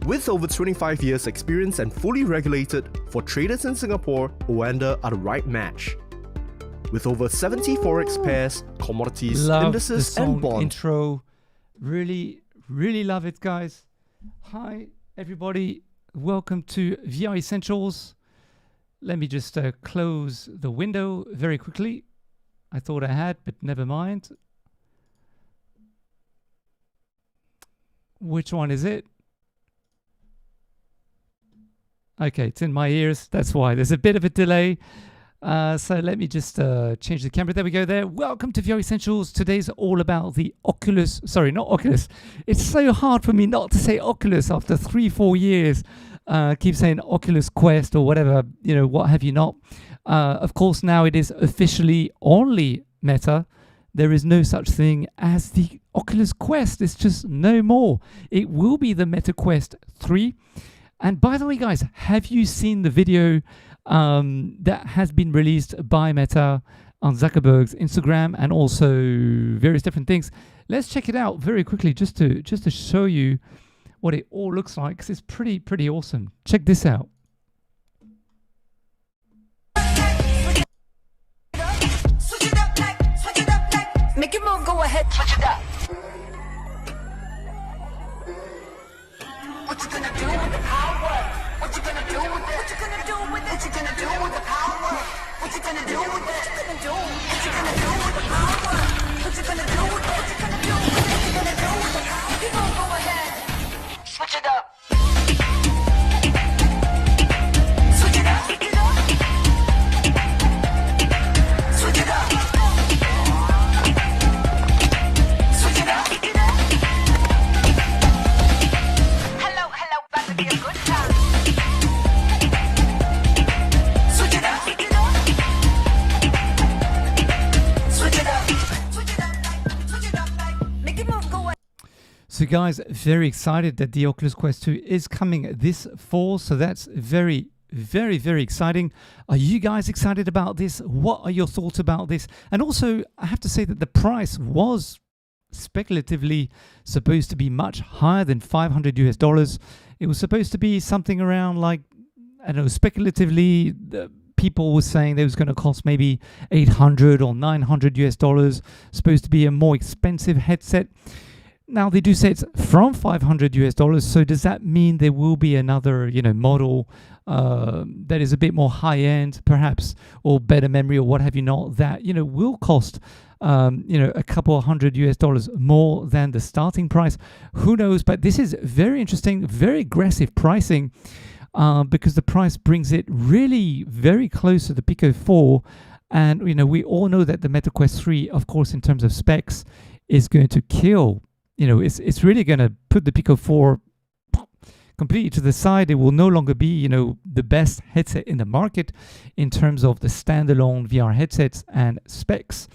With over 25 years experience and fully regulated, for traders in Singapore, Oanda are the right match. With over 70 forex pairs, commodities, indices and bonds. Intro. Really love it, guys. Hi, everybody. Welcome to VR Essentials. Let me just close the window very quickly. I thought I had, but never mind. Which one is it? Okay, it's in my ears. That's why. There's a bit of a delay. So let me just change the camera. There we go there. Welcome to VR Essentials. Today's all about the Oculus. Sorry, not Oculus. It's so hard for me not to say Oculus after 3-4 years. Keep saying Oculus Quest or whatever, you know, what have you not. Of course, now it is officially only Meta. There is no such thing as the Oculus Quest. It's just no more. It will be the Meta Quest 3. And by the way, guys, have you seen the video that has been released by Meta on Zuckerberg's Instagram and also various different things? Let's check it out very quickly just to show you what it all looks like, because it's pretty awesome. Check this out. Make it move, go ahead, switch it up. What you gonna do with the power? What you gonna do with it? What you gonna do with it? What you gonna do with the power? What you gonna do with it? What you gonna do? What you gonna do with the power? What you gonna do with it? What you gonna do? What you gonna do with the power? You gonna go ahead, switch it up. Switch it up. Switch it up. Switch it up. Switch it up. Hello, about to be a good time. Switch it up. Switch it up. Switch it up. Switch it up. Switch it up. Make it move, go ahead. So guys, very excited that the Oculus Quest 2 is coming this fall. So that's very exciting. Are you guys excited about this? What are your thoughts about this? And also, I have to say that the price was speculatively supposed to be much higher than $500 US. It was supposed to be something around like, I don't know, speculatively, people were saying that it was going to cost maybe $800 or $900 US. Supposed to be a more expensive headset. Now they do say it's from $500 US. So does that mean there will be another, you know, model that is a bit more high end, perhaps, or better memory or what have you not, that, you know, will cost you know, a couple $100 US more than the starting price? Who knows? But this is very interesting, very aggressive pricing, because the price brings it really very close to the Pico 4. And, you know, we all know that the Meta Quest 3, of course, in terms of specs, is going to kill. You know, it's really going to put the Pico 4 completely to the side. It will no longer be, you know, the best headset in the market in terms of the standalone VR headsets and specs.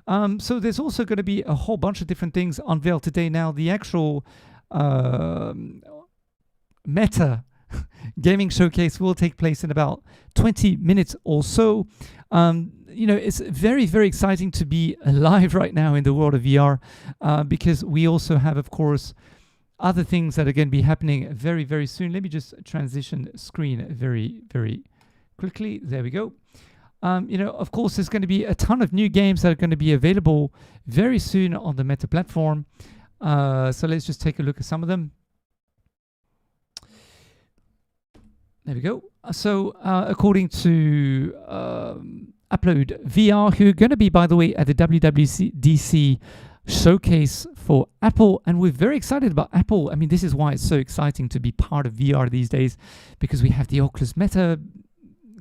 So there's also going to be a whole bunch of different things unveiled today. Now, the actual Meta gaming showcase will take place in about 20 minutes or so. You know, it's very exciting to be alive right now in the world of VR, because we also have, of course, other things that are going to be happening very soon. Let me just transition screen very quickly. There we go. You know, of course, there's going to be a ton of new games that are going to be available very soon on the Meta platform. So let's just take a look at some of them. There we go. So according to Upload VR, who are going to be, by the way, at the WWDC showcase for Apple, and we're very excited about Apple. I mean, this is why it's so exciting to be part of VR these days, because we have the Oculus Meta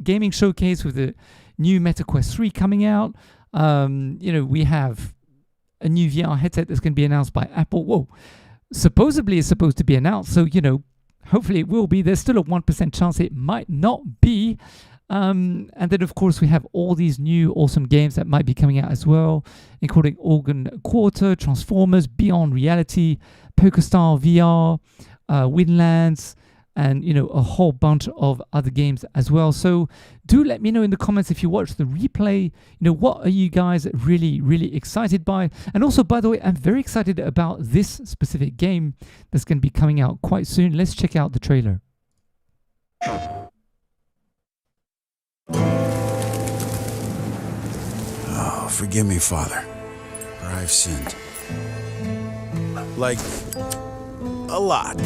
gaming showcase with the new Meta Quest 3 coming out. You know, we have a new VR headset that's going to be announced by Apple. Whoa, supposedly it's supposed to be announced, so, you know, hopefully it will be. There's still a 1% chance it might not be. And then, of course, we have all these new awesome games that might be coming out as well, including Organ Quarter, Transformers, Beyond Reality, PokerStar VR, Windlands, and a whole bunch of other games as well. So do let me know in the comments if you watch the replay, what are you guys really excited by? And also, by the way, I'm very excited about this specific game that's going to be coming out quite soon. Let's check out the trailer. Oh, forgive me, Father, for I've sinned. Like, a lot.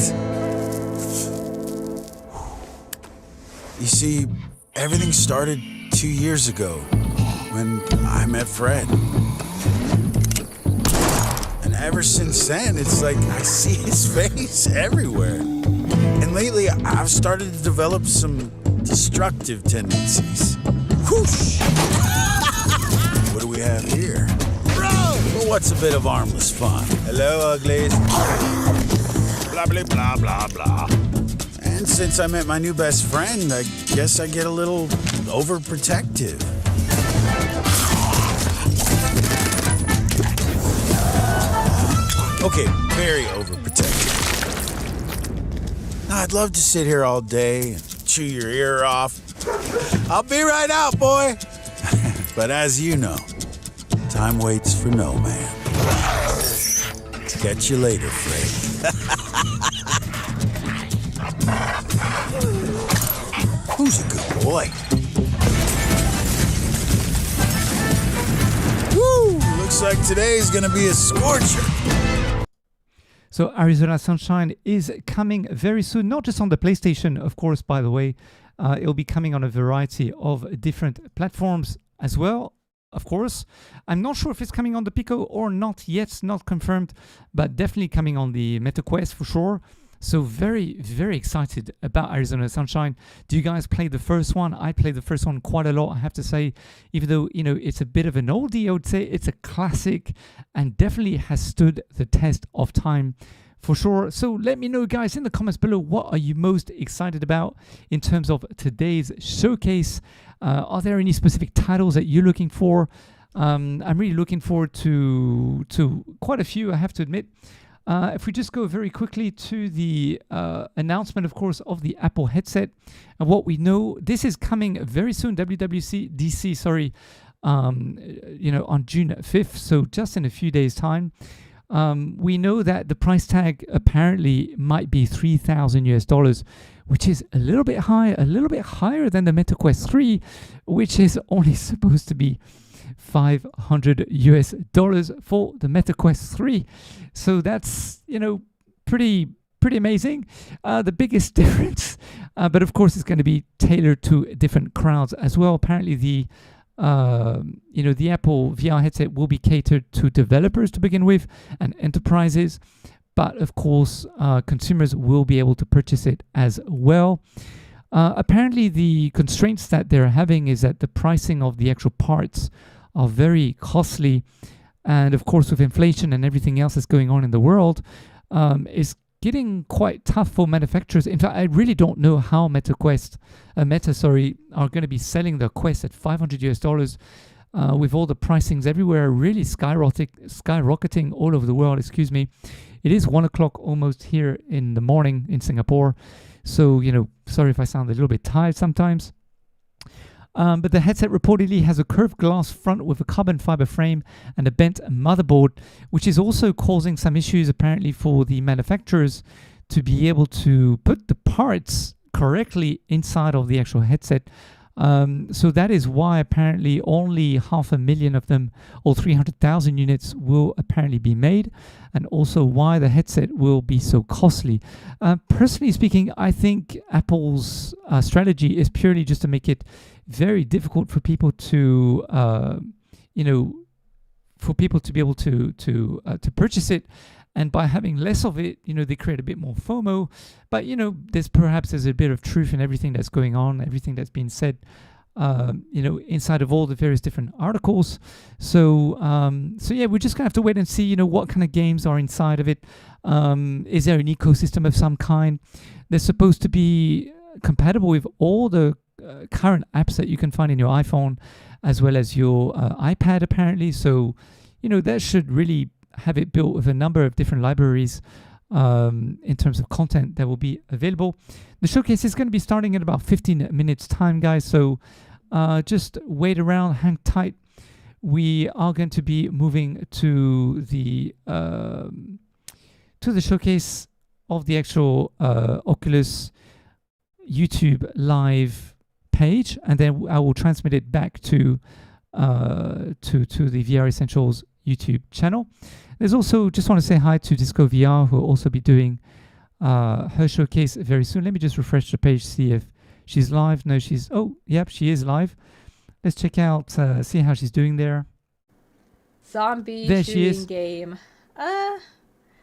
You see, everything started 2 years ago when I met Fred. And ever since then, it's like I see his face everywhere. And lately, I've started to develop some destructive tendencies. Whoosh! What do we have here? Bro! Well, what's a bit of harmless fun? Hello, uglies. Blah, blah, blah, blah, blah. And since I met my new best friend, I guess I get a little overprotective. Okay, very overprotective. Now, I'd love to sit here all day and chew your ear off. I'll be right out, boy. But as you know, time waits for no man. Catch you later, Fred. Who's a good boy? Woo! Looks like today's gonna be a scorcher. So Arizona Sunshine is coming very soon, not just on the PlayStation, of course, by the way. It'll be coming on a variety of different platforms as well, of course. I'm not sure if it's coming on the Pico or not yet, not confirmed, but definitely coming on the MetaQuest for sure. So very excited about Arizona Sunshine. Do you guys play the first one? I played the first one quite a lot, I have to say. Even though, it's a bit of an oldie, I would say it's a classic and definitely has stood the test of time for sure. So let me know, guys, in the comments below, what are you most excited about in terms of today's showcase? Are there any specific titles that you're looking for? I'm really looking forward to quite a few, I have to admit. If we just go very quickly to the announcement, of course, of the Apple headset, and what we know, this is coming very soon, WWDC, sorry, on June 5th, so just in a few days' time. We know that the price tag apparently might be $3,000 US, which is a little bit higher than the MetaQuest 3, which is only supposed to be $500 US for the MetaQuest 3. So that's, pretty amazing. The biggest difference, but of course it's going to be tailored to different crowds as well. Apparently the Apple VR headset will be catered to developers to begin with and enterprises, but of course consumers will be able to purchase it as well. Apparently the constraints that they're having is that the pricing of the actual parts are very costly, and of course with inflation and everything else that's going on in the world, is getting quite tough for manufacturers. In fact, I really don't know how Meta are going to be selling the Quest at $500 US, with all the pricings everywhere really skyrocketing all over the world. Excuse me. It is 1 o'clock almost here in the morning in Singapore, so sorry if I sound a little bit tired sometimes. But the headset reportedly has a curved glass front with a carbon fiber frame and a bent motherboard, which is also causing some issues apparently for the manufacturers to be able to put the parts correctly inside of the actual headset. So that is why apparently only 500,000 of them, or 300,000 units, will apparently be made, and also why the headset will be so costly. Personally speaking, I think Apple's strategy is purely just to make it very difficult for people to, be able to purchase it. And by having less of it, they create a bit more FOMO. But, there's a bit of truth in everything that's going on, everything that's been said, inside of all the various different articles. So yeah, we're just going to have to wait and see, what kind of games are inside of it. Is there an ecosystem of some kind? They're supposed to be compatible with all the current apps that you can find in your iPhone, as well as your iPad, apparently. So, that should really have it built with a number of different libraries in terms of content that will be available. The showcase is going to be starting in about 15 minutes time, guys. So just wait around, hang tight. We are going to be moving to the showcase of the actual Oculus YouTube live page, and then I will transmit it back to the VR Essentials YouTube channel. There's also, just want to say hi to Disco VR, who will also be doing her showcase very soon. Let me just refresh the page, see if she's live. No, yep, she is live. Let's check out, see how she's doing there. Zombie there she is. Game.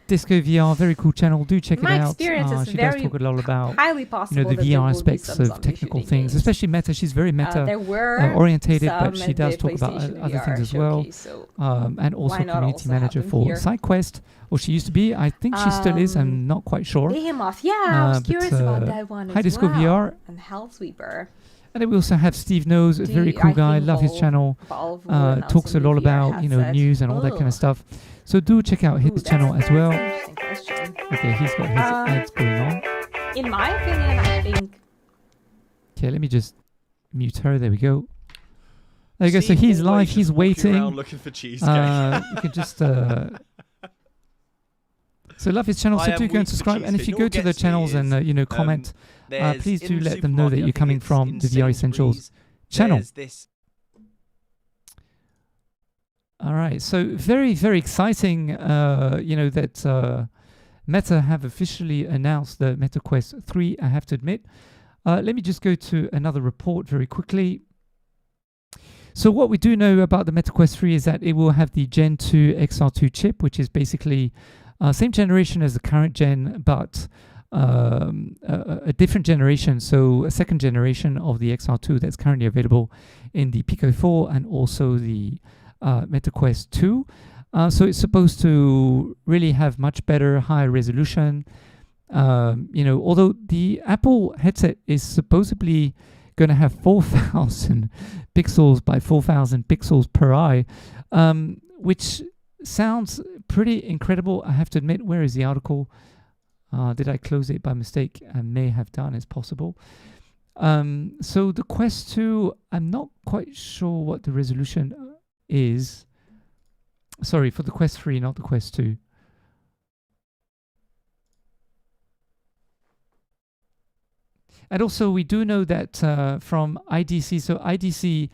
Disco VR, very cool channel. Do check it out. My experience is she very does talk a lot about highly possible the that there VR will be aspects some of zombie technical shooting things, games. especially meta. She's very meta There were orientated, some but she at does the talk about PlayStation other VR things as well. showcase, so And also why not community also manager have them for here? SideQuest, or she used to be. I think she still is. I'm not quite sure. Behemoth, yeah, I was but, curious about that one hi, as Disco well. VR. And Hellsweeper. And then we also have Steve Knows, a very cool guy. Love his channel. Talks a lot about news and all that kind of stuff. So do check out his channel as well. Okay, he's got his ads going on. In my opinion, I think. Okay, let me just mute her. There we go. There you go. So he's live. He's waiting. Looking for cheesecake. You can just. So love his channel. So do go and subscribe. And if you go to the channels and comment, please do let them know that you're coming from the VR Essentials channel. All right. So very, very exciting. That Meta have officially announced the Meta Quest 3. I have to admit. Let me just go to another report very quickly. So what we do know about the Meta Quest 3 is that it will have the Gen 2 XR2 chip, which is basically same generation as the current gen, but a different generation. So a second generation of the XR2 that's currently available in the Pico 4 and also the Meta Quest 2. So it's supposed to really have much better, higher resolution. Although the Apple headset is supposedly going to have 4,000 pixels by 4,000 pixels per eye, which sounds pretty incredible. I have to admit. Where is the article? Did I close it by mistake? I may have done. It's possible. So the Quest 2, I'm not quite sure what the resolution is. Sorry, for the Quest 3, not the Quest 2. And also, we do know that from IDC, so IDC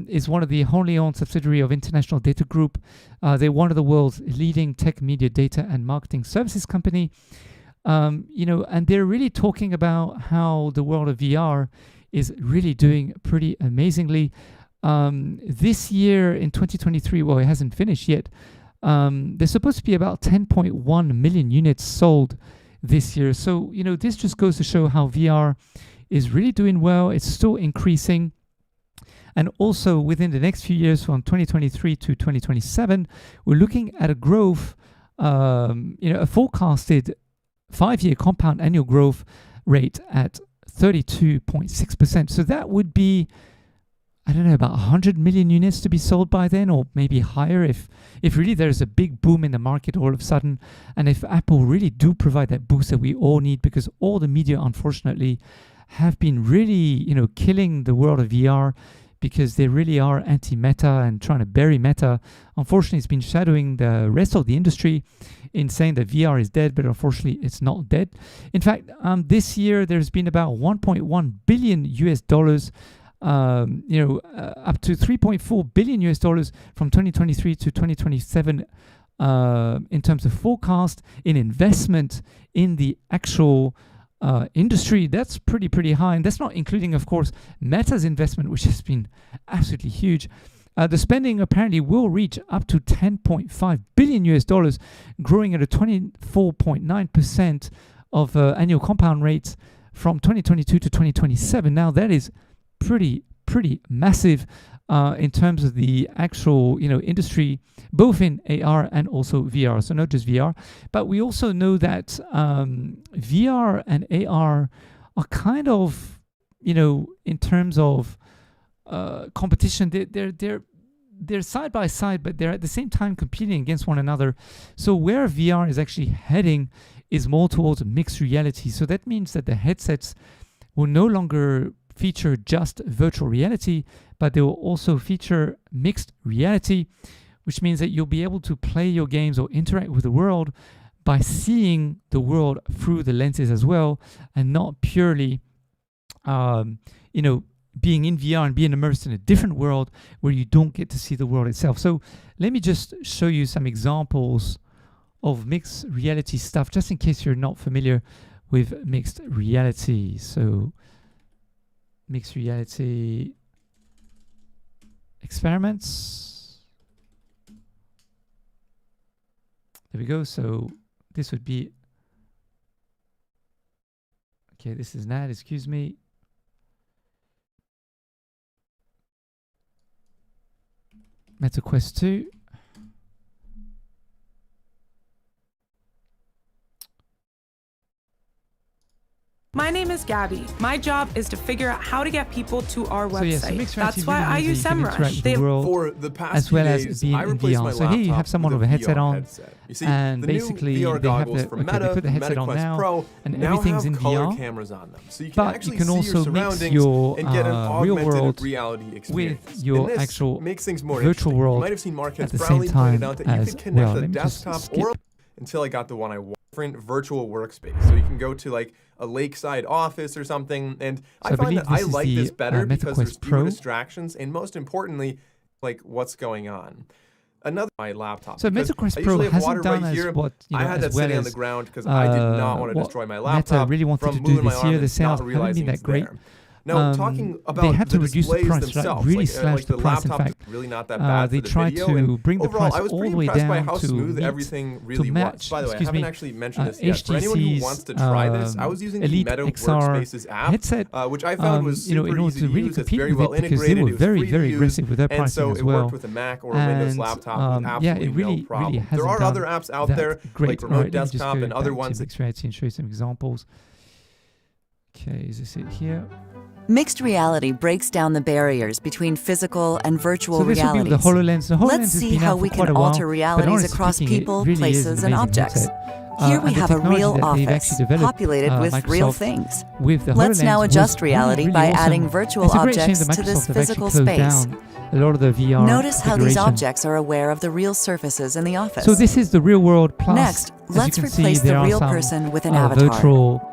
is one of the wholly owned subsidiary of International Data Group. They're one of the world's leading tech media data and marketing services company. And they're really talking about how the world of VR is really doing pretty amazingly. This year in 2023, well, it hasn't finished yet. There's supposed to be about 10.1 million units sold this year. So, this just goes to show how VR is really doing well. It's still increasing. And also within the next few years, from 2023 to 2027, we're looking at a growth, a forecasted 5-year compound annual growth rate at 32.6%. So that would be, I don't know, about 100 million units to be sold by then, or maybe higher if really there's a big boom in the market all of a sudden, and if Apple really do provide that boost that we all need, because all the media, unfortunately, have been really, killing the world of VR because they really are anti-meta and trying to bury meta. Unfortunately, it's been shadowing the rest of the industry in saying that VR is dead, but unfortunately, it's not dead. In fact, this year, there's been about $1.1 billion US dollars up to $3.4 billion US dollars from 2023 to 2027 in terms of forecast in investment in the actual industry. That's pretty high, and that's not including, of course, Meta's investment, which has been absolutely huge. The spending apparently will reach up to 10.5 billion US dollars, growing at a 24.9% of annual compound rates from 2022 to 2027. Now that is pretty massive in terms of the actual industry, both in AR and also VR. So not just VR, but we also know that VR and AR are kind of in terms of competition, they're side by side, but they're at the same time competing against one another. So where VR is actually heading is more towards mixed reality. So that means that the headsets will no longer feature just virtual reality, but they will also feature mixed reality, which means that you'll be able to play your games or interact with the world by seeing the world through the lenses as well, and not purely, being in VR and being immersed in a different world where you don't get to see the world itself. So let me just show you some examples of mixed reality stuff, just in case you're not familiar with mixed reality. So mixed reality experiments. There we go. So this would be, okay, this is NAD, excuse me. Meta Quest 2. My name is Gabby. My job is to figure out how to get people to our So yes, website. mixed That's reality why I really use means that you can interact SEMrush. with They the world For the past as well few as days, being I in replaced my VR. So here you have laptop someone with with a headset VR on, headset. You see, and the new basically VR they have goggles the, from okay, they Meta, put the headset Meta on Quest now, Pro, and now everything's have in color VR. cameras on them, so you can But actually you can see also your mix surroundings your and get an real augmented world reality experience. with your And this actual makes things more virtual interesting. world You might have seen Mark at has the same proudly pointed time out that you as could connect well. the Let me just desktop skip. or until I got the one I want. Different virtual workspace, so you can go to like a lakeside office or something, and So I I find believe that I this is like the this better Meta because there's Quest fewer Pro. distractions, and most importantly, like what's going on. Another my laptop. So because Meta Quest I Pro usually have hasn't water done right as here. what, you know, I had as that well sitting on the as, ground because I did not want to what destroy my Meta laptop really wanted from to do moving my this arm year. and The not sales haven't been realizing that it's great. there. Now, talking about they had the to reduce the displays price, like themselves, really like, slash the the price. In laptop fact, is really not that bad they for the tried video, to and bring the overall, price I was all pretty the way impressed by down how to smooth meet, everything to really match, was. By the way, I excuse haven't me, actually mentioned this yet. For anyone who HTC's wants to try this, I was using the Elite Meta XR Workspaces app, headset, which I found was in super order easy to to really use. It's compete very with well it, because they integrated. were It was very, free to very use, aggressive with their and pricing so as it well. worked with a Mac or a Windows laptop with Yeah, absolutely it really, no problem. really hasn't There are done other apps out that there, great. like All Remote right, let me just Desktop go and other back ones to that mixed reality and show you some examples. Okay, is this it here? Mixed reality breaks down the barriers between physical and virtual So this will be with realities. the HoloLens. The HoloLens Let's has see been how out for we quite can a while, alter but realities honestly across speaking, it people, really is places, an and amazing objects. headset. Here we And the have a technology real that they've office, actually developed, populated with real Microsoft, things. with the Let's HoloLens now was adjust really, reality really by awesome. adding virtual It's a great shame objects that to Microsoft this have actually physical closed space. down a lot of the VR Notice how these configuration. objects are aware of the real surfaces in the office. So this is the real world plus. Next, as let's you can see, replace the there are real some, person with an avatar. virtual,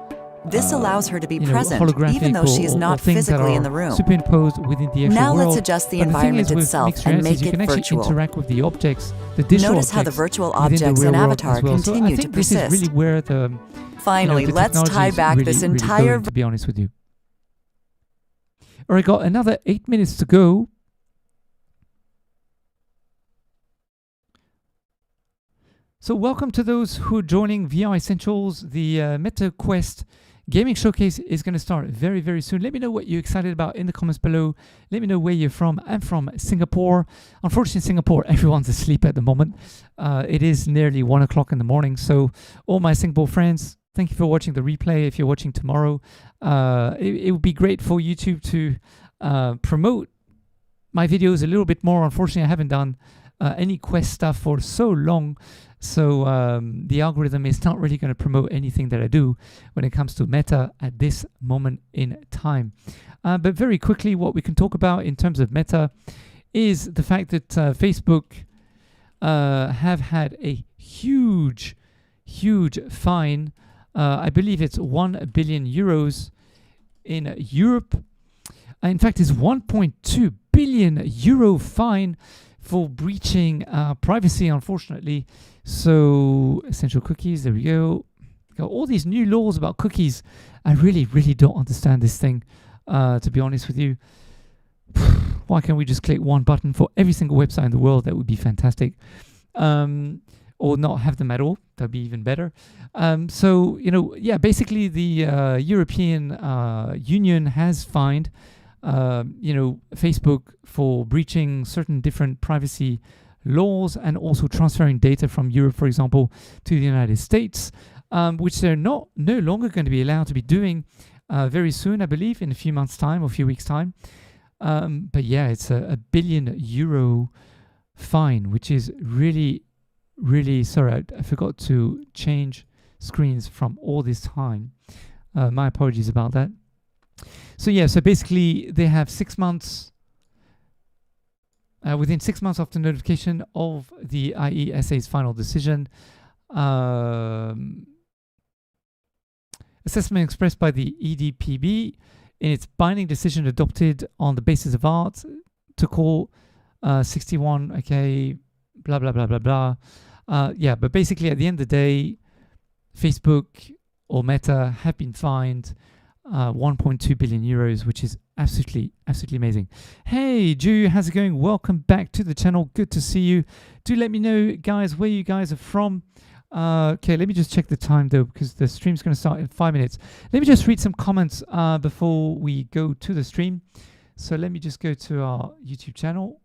This allows her to be present, holographic even though she is or not things that physically are in the room. superimposed within the actual Now world. let's adjust the But thing environment is, with itself mixed and realities, make you can it actually virtual. interact with the objects, the digital Notice how the objects virtual within the objects real and world avatar as well. So I continue think to this is persist. really where the Finally, the let's technology tie is back really, this really entire going, to be honest with you. All right, got another 8 minutes to go. So welcome to those who are joining VR Essentials. The Meta Quest Gaming Showcase is going to start very, very soon. Let me know what you're excited about in the comments below. Let me know where you're from. I'm from Singapore. Unfortunately, in Singapore, everyone's asleep at the moment. It is nearly 1 o'clock in the morning. So all my Singapore friends, thank you for watching the replay. If you're watching tomorrow, it would be great for YouTube to promote my videos a little bit more. Unfortunately, I haven't done any Quest stuff for so long. So the algorithm is not really going to promote anything that I do when it comes to Meta at this moment in time. But very quickly, what we can talk about in terms of Meta is the fact that Facebook have had a huge fine. I believe it's 1 billion euros in Europe. In fact, it's 1.2 billion euro fine for breaching privacy, unfortunately. So, essential cookies, there we go. Got all these new laws about cookies. I really don't understand this thing, to be honest with you. Why can't we just click one button for every single website in the world? That would be fantastic. Or not have them at all. That'd be even better. So, basically the European Union has fined Facebook for breaching certain different privacy laws and also transferring data from Europe, for example, to the United States, which they're no longer going to be allowed to be doing very soon, I believe, in a few months' time or a few weeks' time. But yeah, it's a 1 billion euro fine, which is really, really sorry. I forgot to change screens from all this time. My apologies about that. So yeah, so basically they have 6 months. Within 6 months after notification of the IESA's final decision, assessment expressed by the EDPB in its binding decision adopted on the basis of art to call 61, okay, blah, blah, blah, blah, blah. Yeah, but basically at the end of the day, Facebook or Meta have been fined 1.2 billion euros, which is absolutely amazing. Hey, Ju, how's it going? Welcome back to the channel. Good to see you. Do let me know, guys, where you guys are from. Okay, let me just check the time though, because the stream's going to start in 5 minutes. Let me just read some comments before we go to the stream. So let me just go to our YouTube channel.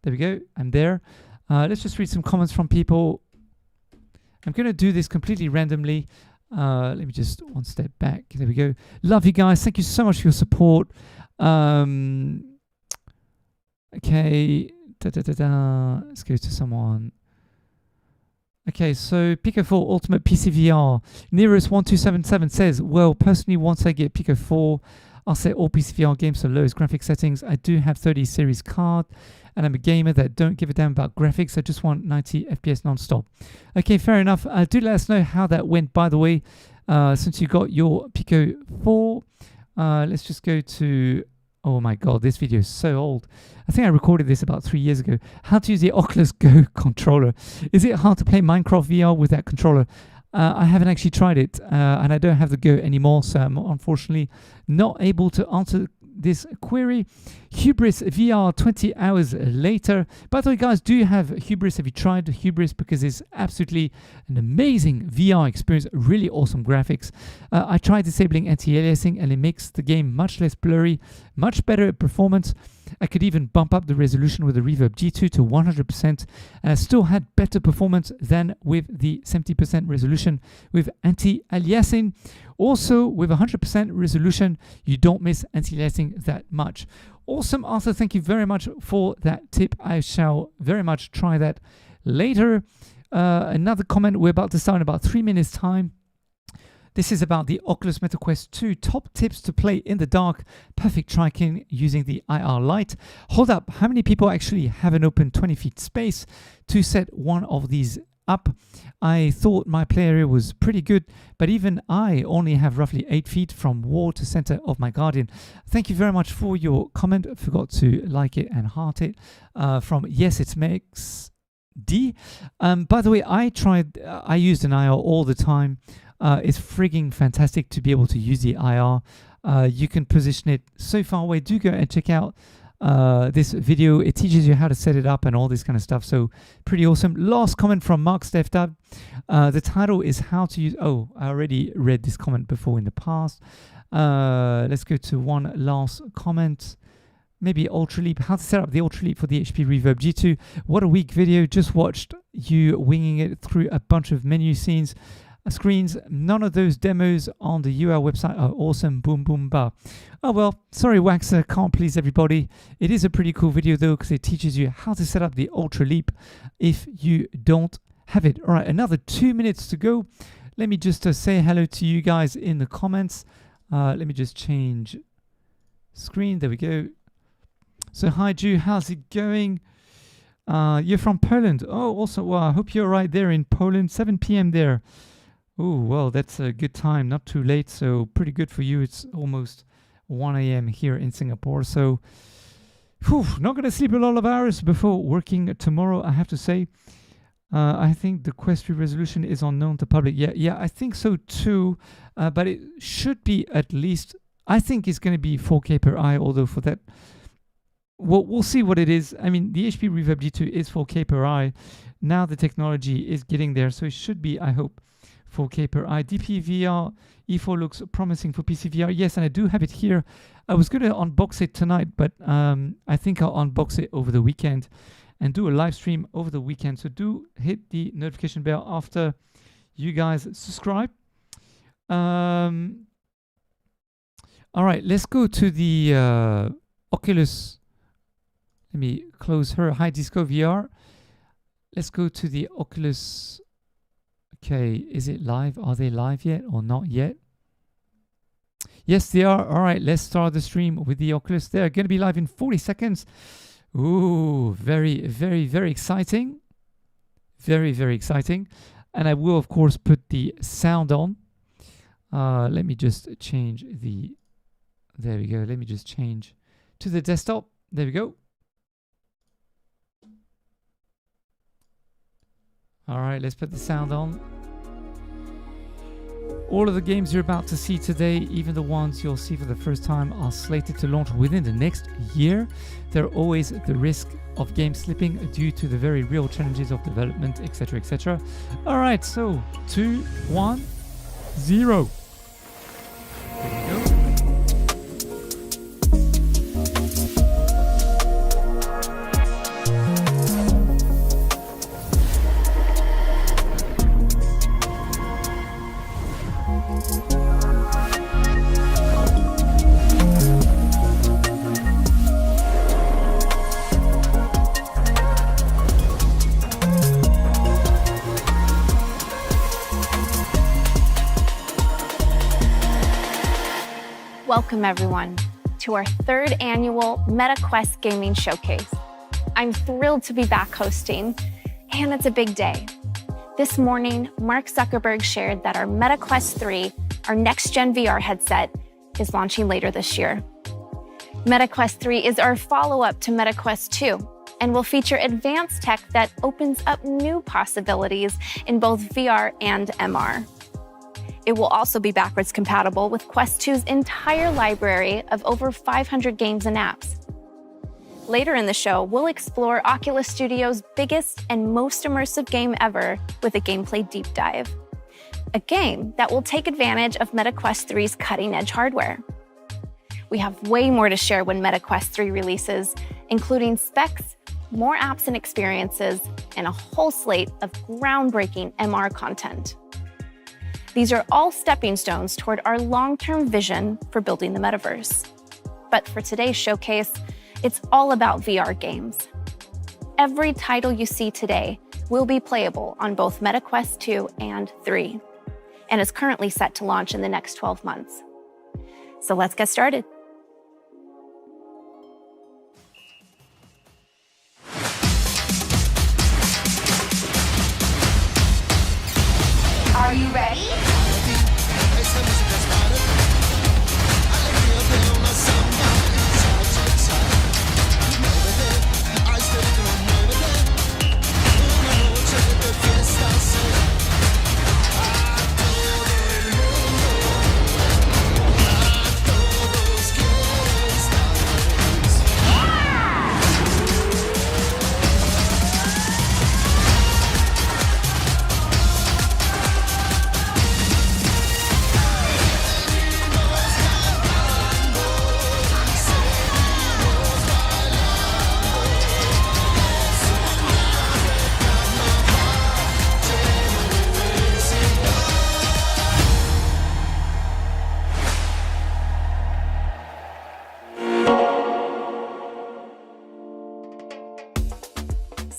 There we go. I'm there. Let's just read some comments from people. I'm going to do this completely randomly. Let me just one step back. There we go. Love you guys. Thank you so much for your support. Okay. Let's go to someone. Okay, so Pico 4 Ultimate PC VR. Nearest1277 says, well, personally, once I get Pico 4, I'll set all PC VR games to lowest graphic settings. I do have 30 series card, and I'm a gamer that don't give a damn about graphics. I just want 90 FPS non-stop. Okay, fair enough. Do let us know how that went, by the way, since you got your Pico 4. Let's just go to... Oh my god, this video is so old. I think I recorded this about 3 years ago. How to use the Oculus Go controller. Is it hard to play Minecraft VR with that controller? I haven't actually tried it, and I don't have the Go anymore, so I'm unfortunately not able to answer this query. Hubris VR 20 hours later. By the way, guys, do you have Hubris? Have you tried Hubris? Because it's absolutely an amazing VR experience, really awesome graphics. I tried disabling anti-aliasing and it makes the game much less blurry, much better performance. I could even bump up the resolution with the Reverb G2 to 100%, and I still had better performance than with the 70% resolution with anti-aliasing. Also, with 100% resolution, you don't miss anti-aliasing that much. Awesome, Arthur. Thank you very much for that tip. I shall very much try that later. Another comment. We're about to start in about 3 minutes' time. This is about the Oculus Meta Quest 2 top tips to play in the dark, perfect tracking using the IR light. Hold up, how many people actually have an open 20 feet space to set one of these up? I thought my play area was pretty good, but even I only have roughly 8 feet from wall to center of my Guardian. Thank you very much for your comment. I forgot to like it and heart it from Yes It Makes D. By the way, I used an IR all the time. It's frigging fantastic to be able to use the IR. You can position it so far away. Do go and check out this video. It teaches you how to set it up and all this kind of stuff. So pretty awesome. Last comment from Mark Stefdab. The title is how to use... Oh, I already read this comment before in the past. Let's go to one last comment. Maybe Ultra Leap. How to set up the Ultra Leap for the HP Reverb G2. What a weak video. Just watched you winging it through a bunch of menu screens. None of those demos on the UL website are awesome. Boom, boom, bah. Oh well, sorry Waxer, can't please everybody. It is a pretty cool video though, because it teaches you how to set up the Ultra Leap if you don't have it. All right, another 2 minutes to go. Let me just say hello to you guys in the comments. Let me just change screen. There we go. So hi Ju, how's it going? You're from Poland. Oh, also, well, I hope you're right there in Poland. 7 p.m. there. Oh, well, that's a good time. Not too late, so pretty good for you. It's almost 1 a.m. here in Singapore. So, not going to sleep a lot of hours before working tomorrow, I have to say. I think the Quest 3 resolution is unknown to public. Yeah, I think so too. But it should be at least... I think it's going to be 4K per eye, although for that... We'll see what it is. I mean, the HP Reverb G2 is 4K per eye. Now the technology is getting there, so it should be, I hope, 4K per eye. DPVR E4 looks promising for PCVR. Yes, and I do have it here. I was going to unbox it tonight, but I think I'll unbox it over the weekend and do a live stream over the weekend. So do hit the notification bell after you guys subscribe. All right, let's go to the Oculus Let me close her. Hi, Disco VR. Let's go to the Oculus. Okay, is it live? Are they live yet or not yet? Yes, they are. All right, let's start the stream with the Oculus. They're going to be live in 40 seconds. Ooh, very, very, very exciting. Very, very exciting. And I will, of course, put the sound on. Let me just change the... There we go. Let me just change to the desktop. There we go. All right, let's put the sound on. All of the games you're about to see today, even the ones you'll see for the first time, are slated to launch within the next year. There are always the risk of game slipping due to the very real challenges of development, etc., etc. All right, so 2, 1, 0. There we go. Welcome everyone to our 3rd annual MetaQuest Gaming Showcase. I'm thrilled to be back hosting, and it's a big day. This morning, Mark Zuckerberg shared that our MetaQuest 3, our next-gen VR headset, is launching later this year. MetaQuest 3 is our follow-up to MetaQuest 2 and will feature advanced tech that opens up new possibilities in both VR and MR. It will also be backwards compatible with Quest 2's entire library of over 500 games and apps. Later in the show, we'll explore Oculus Studio's biggest and most immersive game ever with a gameplay deep dive. A game that will take advantage of MetaQuest 3's cutting-edge hardware. We have way more to share when MetaQuest 3 releases, including specs, more apps and experiences, and a whole slate of groundbreaking MR content. These are all stepping stones toward our long-term vision for building the metaverse. But for today's showcase, it's all about VR games. Every title you see today will be playable on both MetaQuest 2 and 3, and is currently set to launch in the next 12 months. So let's get started. Are you ready?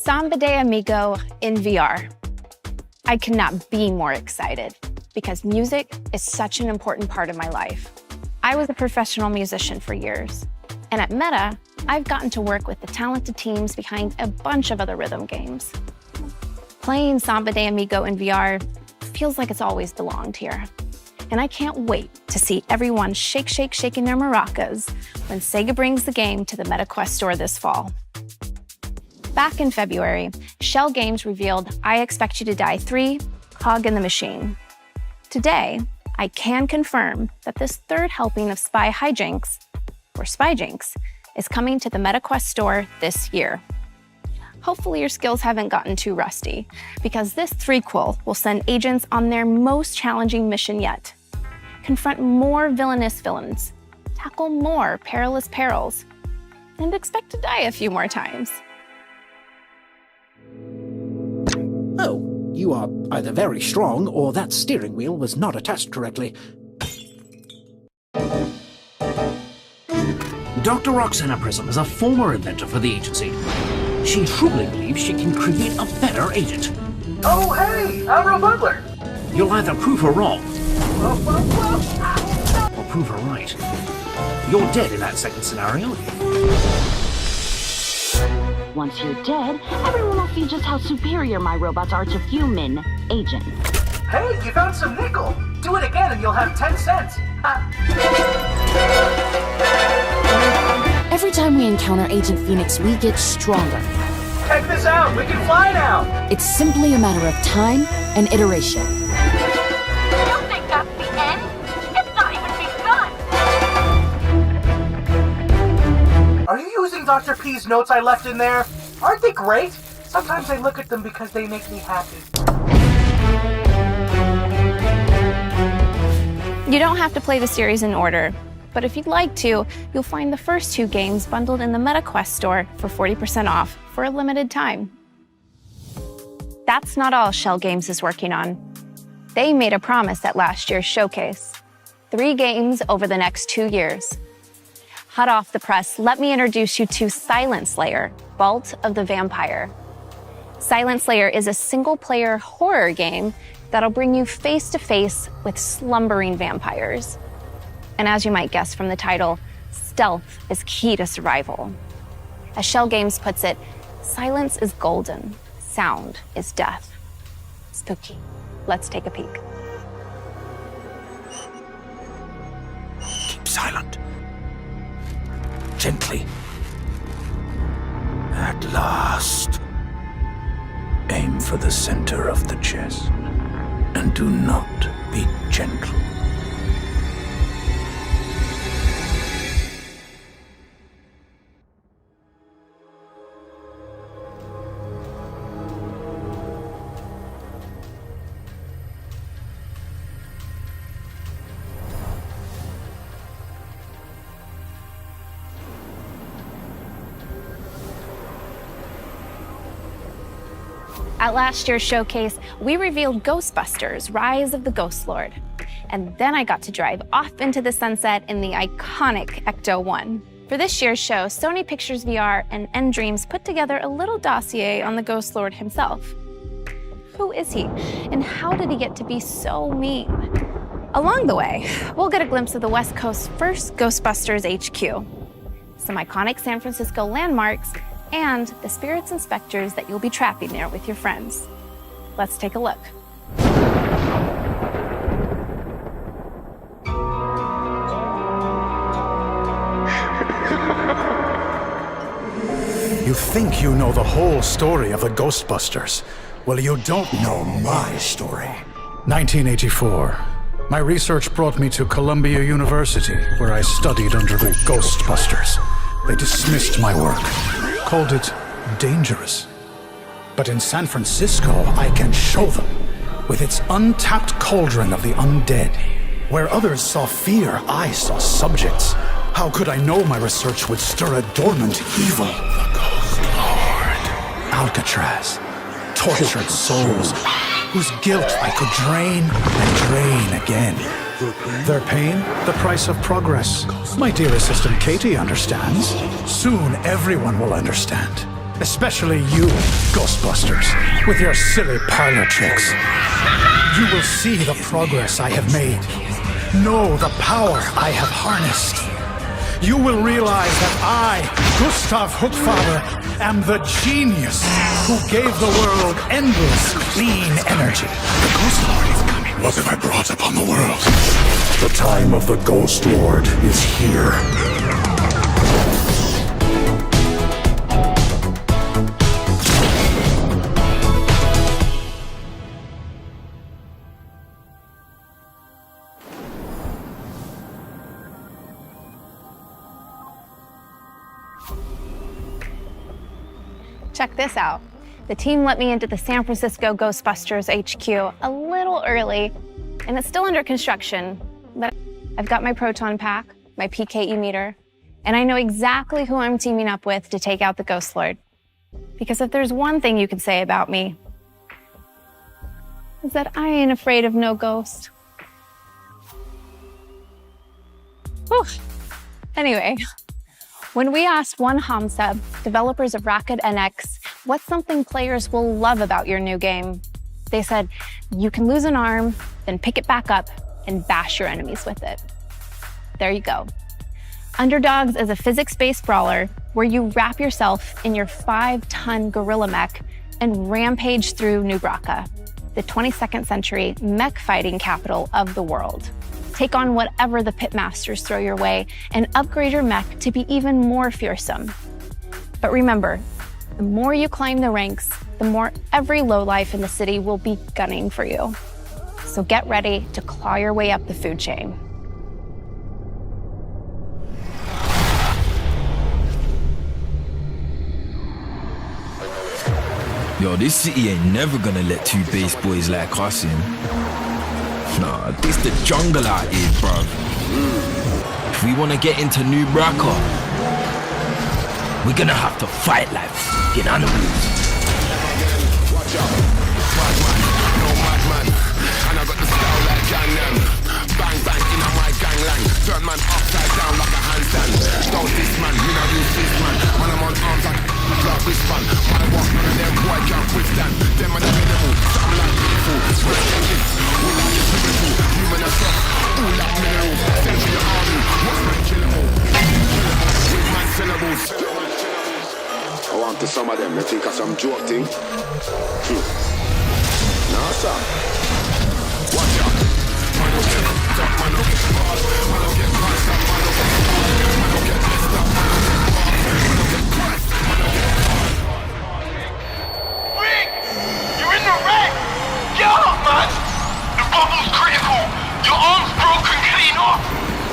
Samba de Amigo in VR. I could not be more excited because music is such an important part of my life. I was a professional musician for years, and at Meta, I've gotten to work with the talented teams behind a bunch of other rhythm games. Playing Samba de Amigo in VR feels like it's always belonged here. And I can't wait to see everyone shaking their maracas when Sega brings the game to the MetaQuest store this fall. Back in February, Shell Games revealed I Expect You to Die 3, Cog in the Machine. Today, I can confirm that this 3rd helping of Spy Hijinks, or Spyjinks, is coming to the MetaQuest store this year. Hopefully your skills haven't gotten too rusty, because this threequel will send agents on their most challenging mission yet. Confront more villainous villains, tackle more perilous perils, and expect to die a few more times. Oh, you are either very strong or that steering wheel was not attached correctly. Dr. Roxana Prism is a former inventor for the agency. She truly believes she can create a better agent. Oh, hey, Alvaro Butler. You'll either prove her wrong, or prove her right. You're dead in that second scenario. Once you're dead, everyone will see just how superior my robots are to human agents. Hey, you found some nickel. Do it again and you'll have 10 cents. Every time we encounter Agent Phoenix, we get stronger. Check this out, we can fly now. It's simply a matter of time and iteration. You think that's the end? It's not even begun. Are you using Dr. P's notes I left in there? Aren't they great? Sometimes I look at them because they make me happy. You don't have to play the series in order, but if you'd like to, you'll find the first 2 games bundled in the MetaQuest store for 40% off for a limited time. That's not all Shell Games is working on. They made a promise at last year's showcase. 3 games over the next 2 years. Hot off the press, let me introduce you to Silent Slayer, Vault of the Vampire. Silent Slayer is a single-player horror game that'll bring you face-to-face with slumbering vampires. And as you might guess from the title, stealth is key to survival. As Shell Games puts it, silence is golden, sound is death. Spooky. Let's take a peek. Keep silent. Gently. At last. Aim for the center of the chest. And do not be gentle. At last year's showcase, we revealed Ghostbusters: Rise of the Ghost Lord. And then I got to drive off into the sunset in the iconic Ecto-1. For this year's show, Sony Pictures VR and nDreams put together a little dossier on the Ghost Lord himself. Who is he, and how did he get to be so mean? Along the way, we'll get a glimpse of the West Coast's first Ghostbusters HQ, some iconic San Francisco landmarks, and the spirits and specters that you'll be trapping there with your friends. Let's take a look. You think you know the whole story of the Ghostbusters. Well, you don't know my story. 1984. My research brought me to Columbia University, where I studied under the Ghostbusters. They dismissed my work, called it dangerous. But in San Francisco, I can show them, with its untapped cauldron of the undead. Where others saw fear, I saw subjects. How could I know my research would stir a dormant evil? The Ghost Lord. Alcatraz. Tortured souls, whose guilt I could drain and drain again. Their pain, the price of progress. My dear assistant Katie understands. Soon everyone will understand. Especially you, Ghostbusters, with your silly parlor tricks. You will see the progress I have made. Know the power I have harnessed. You will realize that I, Gustav Hookfather, am the genius who gave the world endless clean energy. The Ghost Lord is coming. What have I brought upon the world? The time of the Ghost Lord is here. Check this out. The team let me into the San Francisco Ghostbusters HQ a little early, and it's still under construction, but I've got my proton pack, my PKE meter, and I know exactly who I'm teaming up with to take out the Ghost Lord. Because if there's one thing you can say about me, is that I ain't afraid of no ghost. Whew. Anyway, When we asked One Hamza, developers of Racket NX, what's something players will love about your new game? They said, you can lose an arm, then pick it back up and bash your enemies with it. There you go. Underdogs is a physics-based brawler where you wrap yourself in your 5-ton gorilla mech and rampage through New Bracca, the 22nd century mech fighting capital of the world. Take on whatever the pitmasters throw your way and upgrade your mech to be even more fearsome. But remember, the more you climb the ranks, the more every lowlife in the city will be gunning for you. So get ready to claw your way up the food chain. Yo, this city ain't never gonna let two base boys like us in. Nah, this the jungle out here, bruv. If we wanna get into New Bracca, we're gonna have to fight like fucking animals. Watch out, madman, no madman. And I got the style like Gangnam. Bang bang in my gangland. Turn man upside down like a handstand. Don't this man, me not use this man. When I'm on arms like like this man. My walk none of them boy can't withstand. Them are the minimal, something like beautiful. Spread them this, we like it spiritual. Human as soft, all like mineral. Send for your army, what's my killable? With my syllables. I want to some of them, they think of some joke thing. Nah, sir. Watch out. Man don't get top, man don't get ball. Man don't get passed up, man don't get ball. Man don't get messed up, man don't get ball. Man don't get pressed, man don't get ball. Rick! You're in the wreck! Get up, man! The bubble's critical. Your arm's broken clean off.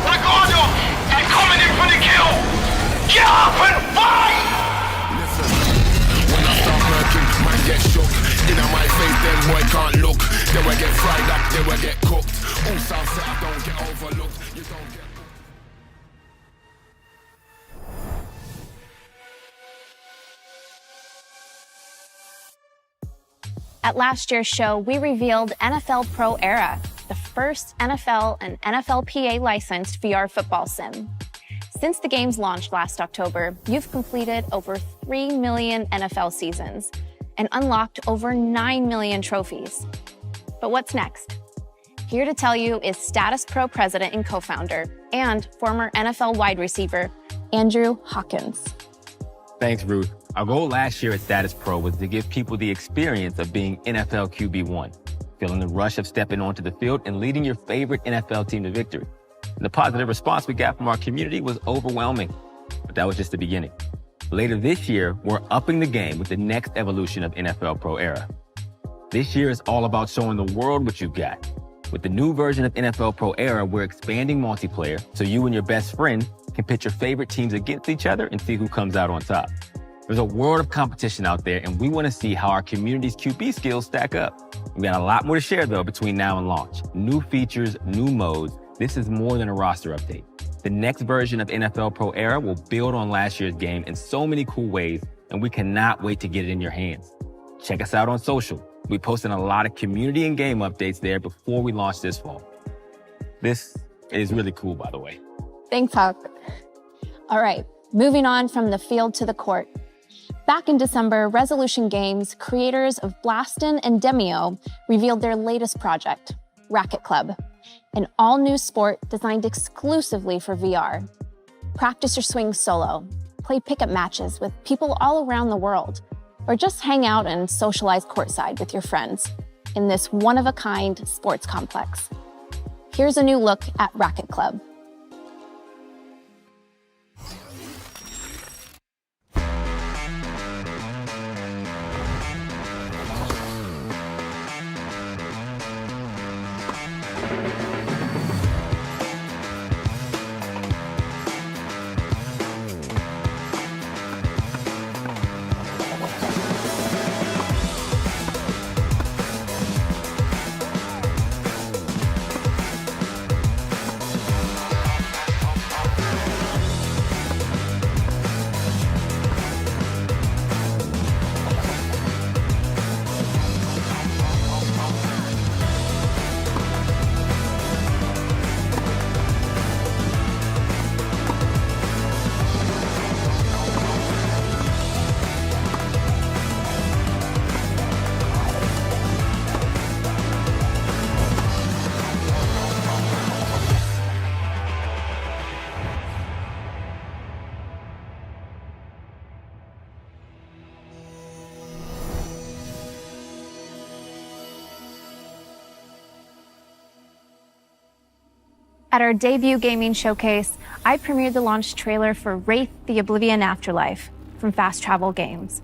Ricardo, they're coming in for the kill. Get up and fight! When I start working, man get shook. In my face, then boy can't look. Then we get fried up, then we get cooked. All south side don't get overlooked. You don't get. At last year's show, we revealed NFL Pro Era, the first NFL and NFLPA licensed VR football sim. Since the game's launched last October, you've completed over 3 million NFL seasons and unlocked over 9 million trophies. But what's next? Here to tell you is Status Pro president and co-founder and former NFL wide receiver, Andrew Hawkins. Thanks, Ruth. Our goal last year at Status Pro was to give people the experience of being NFL QB1, feeling the rush of stepping onto the field and leading your favorite NFL team to victory. And the positive response we got from our community was overwhelming, but that was just the beginning. Later this year, we're upping the game with the next evolution of NFL Pro Era. This year is all about showing the world what you've got. With the new version of NFL Pro Era, we're expanding multiplayer so you and your best friend can pit your favorite teams against each other and see who comes out on top. There's a world of competition out there, and we want to see how our community's QB skills stack up. We got a lot more to share, though, between now and launch. New features, new modes. This is more than a roster update. The next version of NFL Pro Era will build on last year's game in so many cool ways, and we cannot wait to get it in your hands. Check us out on social. We posted a lot of community and game updates there before we launch this fall. This is really cool, by the way. Thanks, Hawk. All right, moving on from the field to the court. Back in December, Resolution Games, creators of Blastin' and Demio, revealed their latest project, Racket Club, an all-new sport designed exclusively for VR. Practice your swing solo, play pickup matches with people all around the world, or just hang out and socialize courtside with your friends in this one-of-a-kind sports complex. Here's a new look at Racket Club. At our debut gaming showcase, I premiered the launch trailer for Wraith: The Oblivion Afterlife from Fast Travel Games.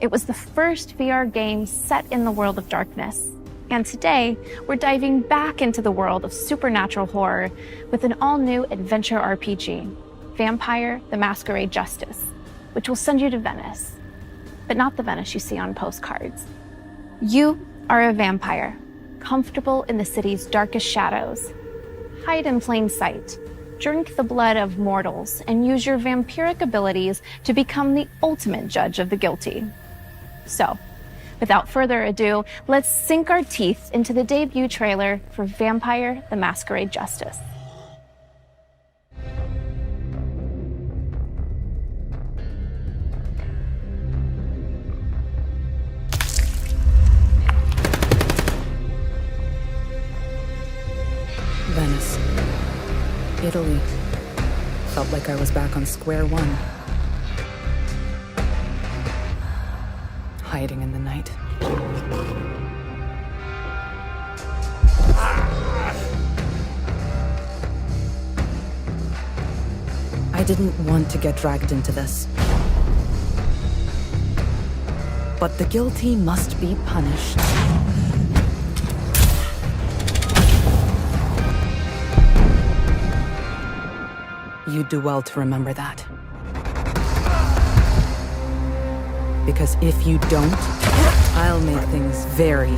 It was the first VR game set in the world of darkness. And today, we're diving back into the world of supernatural horror with an all-new adventure RPG, Vampire: The Masquerade Justice, which will send you to Venice, but not the Venice you see on postcards. You are a vampire, comfortable in the city's darkest shadows. Hide in plain sight, drink the blood of mortals, and use your vampiric abilities to become the ultimate judge of the guilty. So, without further ado, let's sink our teeth into the debut trailer for Vampire: The Masquerade Justice. Venice. Italy. Felt like I was back on square one. Hiding in the night. I didn't want to get dragged into this. But the guilty must be punished. You do well to remember that. Because if you don't, I'll make things very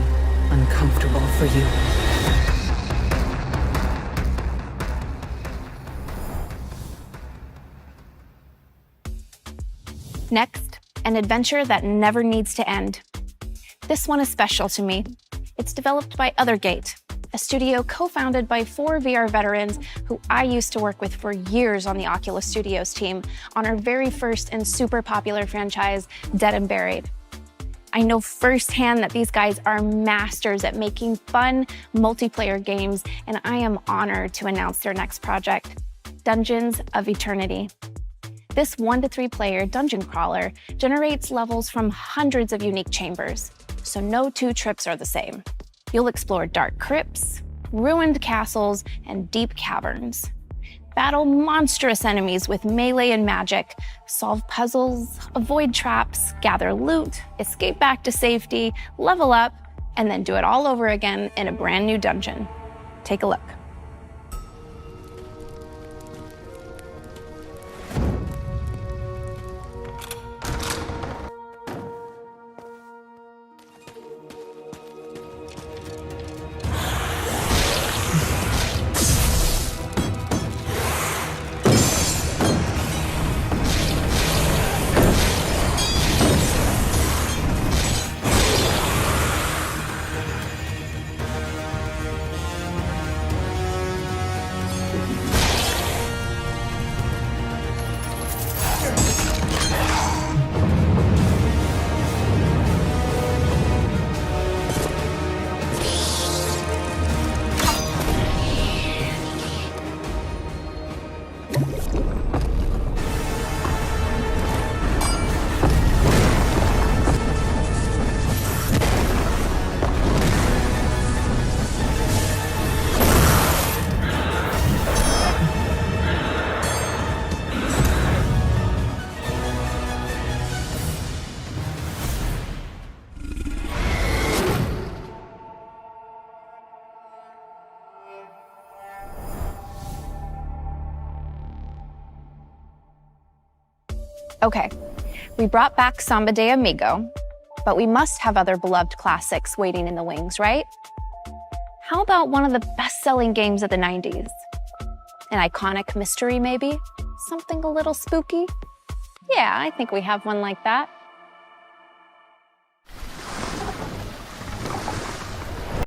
uncomfortable for you. Next, an adventure that never needs to end. This one is special to me. It's developed by Othergate, a studio co-founded by 4 VR veterans who I used to work with for years on the Oculus Studios team on our very first and super popular franchise, Dead and Buried. I know firsthand that these guys are masters at making fun multiplayer games, and I am honored to announce their next project, Dungeons of Eternity. This 1 to 3 player dungeon crawler generates levels from hundreds of unique chambers, so no 2 trips are the same. You'll explore dark crypts, ruined castles, and deep caverns. Battle monstrous enemies with melee and magic, solve puzzles, avoid traps, gather loot, escape back to safety, level up, and then do it all over again in a brand new dungeon. Take a look. Okay, we brought back Samba de Amigo, but we must have other beloved classics waiting in the wings, right? How about one of the best-selling games of the 90s? An iconic mystery, maybe? Something a little spooky? Yeah, I think we have one like that.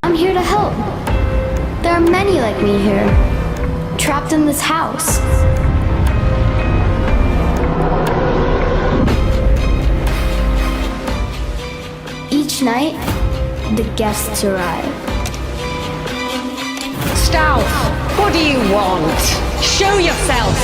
I'm here to help. There are many like me here, trapped in this house. Each night, the guests arrive. Stout, what do you want? Show yourself!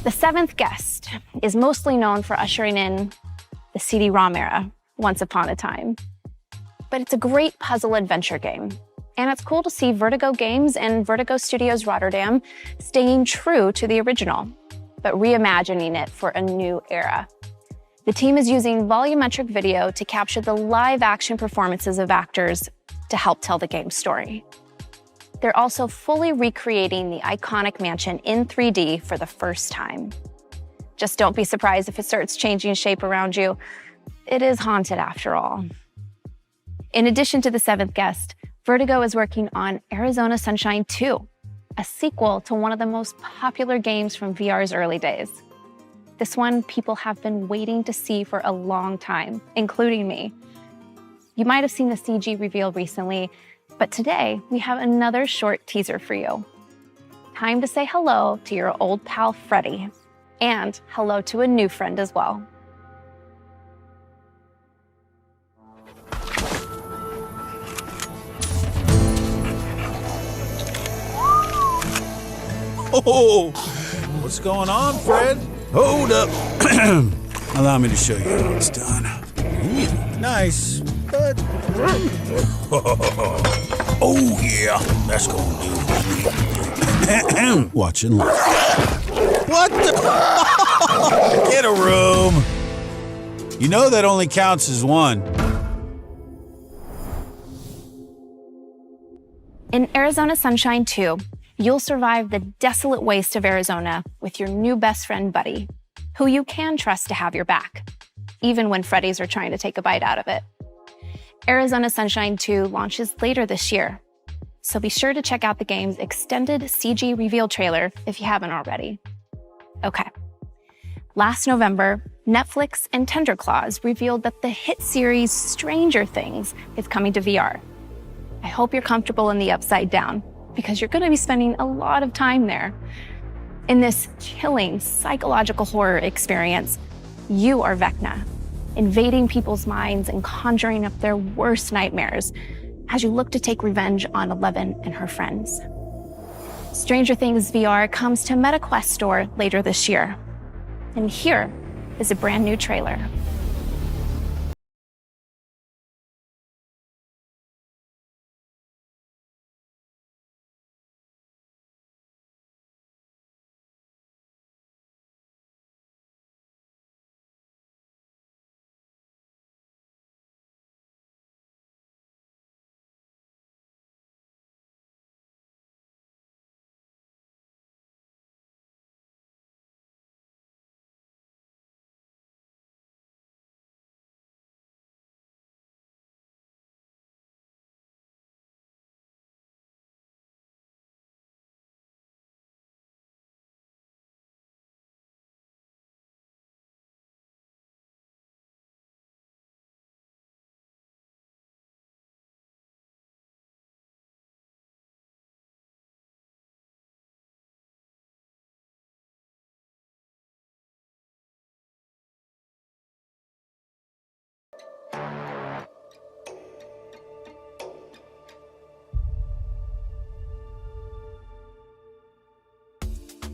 The Seventh Guest is mostly known for ushering in the CD-ROM era, once upon a time. But it's a great puzzle adventure game. And it's cool to see Vertigo Games and Vertigo Studios Rotterdam staying true to the original, but reimagining it for a new era. The team is using volumetric video to capture the live action performances of actors to help tell the game's story. They're also fully recreating the iconic mansion in 3D for the first time. Just don't be surprised if it starts changing shape around you. It is haunted after all. In addition to The Seventh Guest, Vertigo is working on Arizona Sunshine 2, a sequel to one of the most popular games from VR's early days. This one people have been waiting to see for a long time, including me. You might have seen the CG reveal recently, but today we have another short teaser for you. Time to say hello to your old pal Freddy, and hello to a new friend as well. Oh, what's going on, Fred? Hold up. Allow me to show you how it's done. Nice, but... Oh, yeah, that's gonna do. Watch and learn. What the? Get a room. You know that only counts as one. In Arizona Sunshine 2, you'll survive the desolate waste of Arizona with your new best friend, Buddy, who you can trust to have your back, even when Freddies are trying to take a bite out of it. Arizona Sunshine 2 launches later this year, so be sure to check out the game's extended CG reveal trailer if you haven't already. Okay. Last November, Netflix and Tenderclaws revealed that the hit series Stranger Things is coming to VR. I hope you're comfortable in the Upside Down, because you're going to be spending a lot of time there. In this chilling psychological horror experience, you are Vecna, invading people's minds and conjuring up their worst nightmares as you look to take revenge on Eleven and her friends. Stranger Things VR comes to MetaQuest Store later this year. And here is a brand new trailer.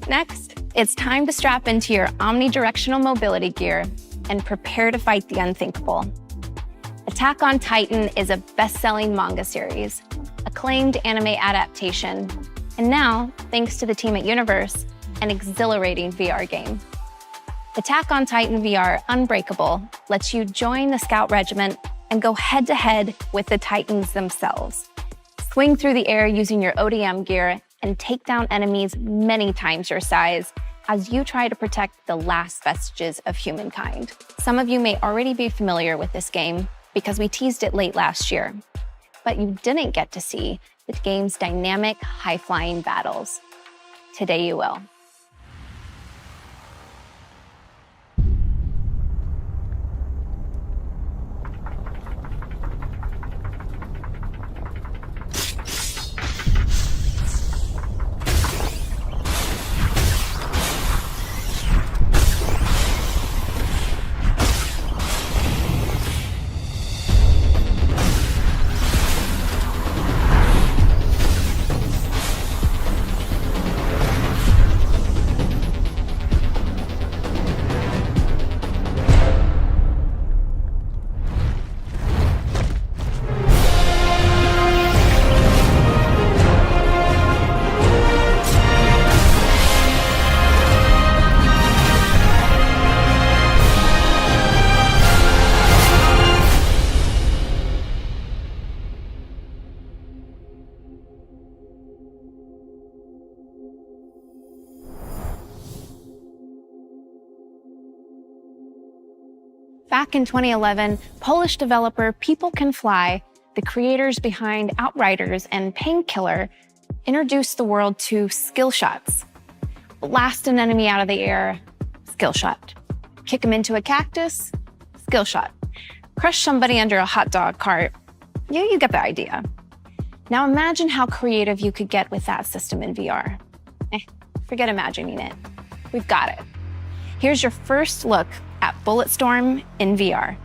Next, it's time to strap into your omnidirectional mobility gear and prepare to fight the unthinkable. Attack on Titan is a best-selling manga series, acclaimed anime adaptation, and now, thanks to the team at Universe, an exhilarating VR game. Attack on Titan VR Unbreakable lets you join the Scout Regiment and go head-to-head with the Titans themselves. Swing through the air using your ODM gear and take down enemies many times your size as you try to protect the last vestiges of humankind. Some of you may already be familiar with this game because we teased it late last year, but you didn't get to see the game's dynamic, high-flying battles. Today you will. Back in 2011, Polish developer People Can Fly, the creators behind Outriders and Painkiller, introduced the world to skill shots. Blast an enemy out of the air, skill shot. Kick him into a cactus, skill shot. Crush somebody under a hot dog cart. You get the idea. Now imagine how creative you could get with that system in VR. Forget imagining it. We've got it. Here's your first look at Bulletstorm in VR.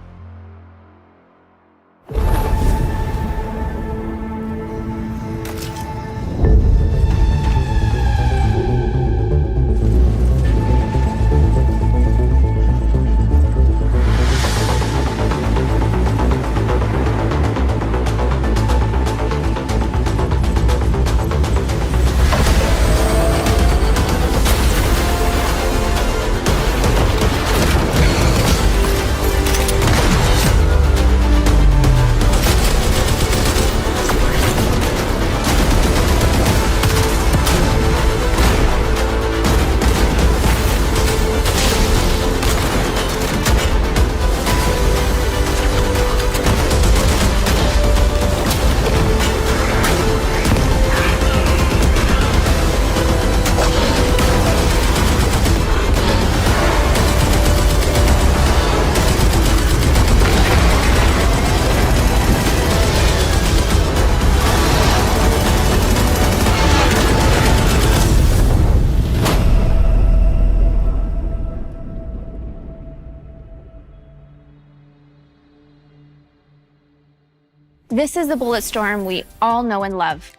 This is the Bulletstorm we all know and love.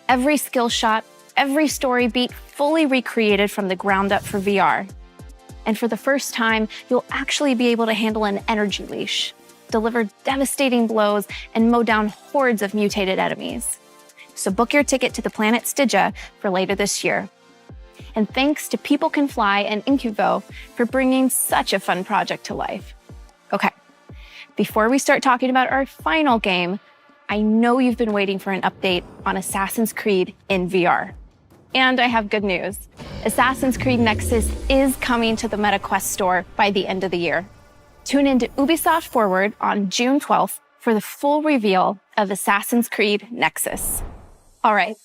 Every skill shot, every story beat fully recreated from the ground up for VR. And for the first time, you'll actually be able to handle an energy leash, deliver devastating blows, and mow down hordes of mutated enemies. So book your ticket to the planet Stygia for later this year. And thanks to People Can Fly and Incubo for bringing such a fun project to life. Okay, before we start talking about our final game, I know you've been waiting for an update on Assassin's Creed in VR. And I have good news. Assassin's Creed Nexus is coming to the MetaQuest store by the end of the year. Tune in to Ubisoft Forward on June 12th for the full reveal of Assassin's Creed Nexus. All right,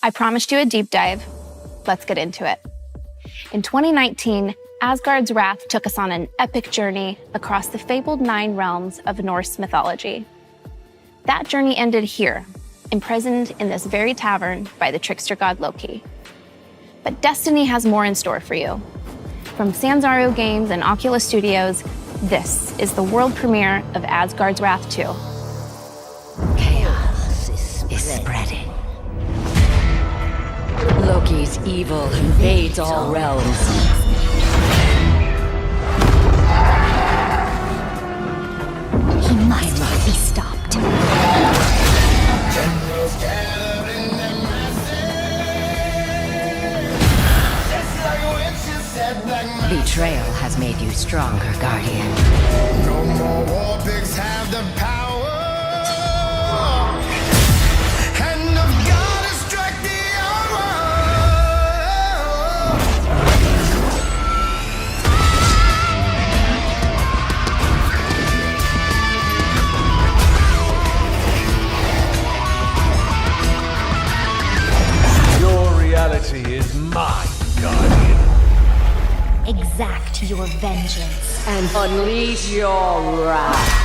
I promised you a deep dive. Let's get into it. In 2019, Asgard's Wrath took us on an epic journey across the fabled 9 realms of Norse mythology. That journey ended here, imprisoned in this very tavern by the trickster god Loki. But Destiny has more in store for you. From Sanzaru Games and Oculus Studios, this is the world premiere of Asgard's Wrath 2. Chaos is spreading. Loki's evil invades all realms. He must be stopped. Betrayal has made you stronger, Guardian. No more war pigs have the power. Hand of God has struck the hour. Your reality is mine, Guardian. Exact your vengeance. And unleash your wrath.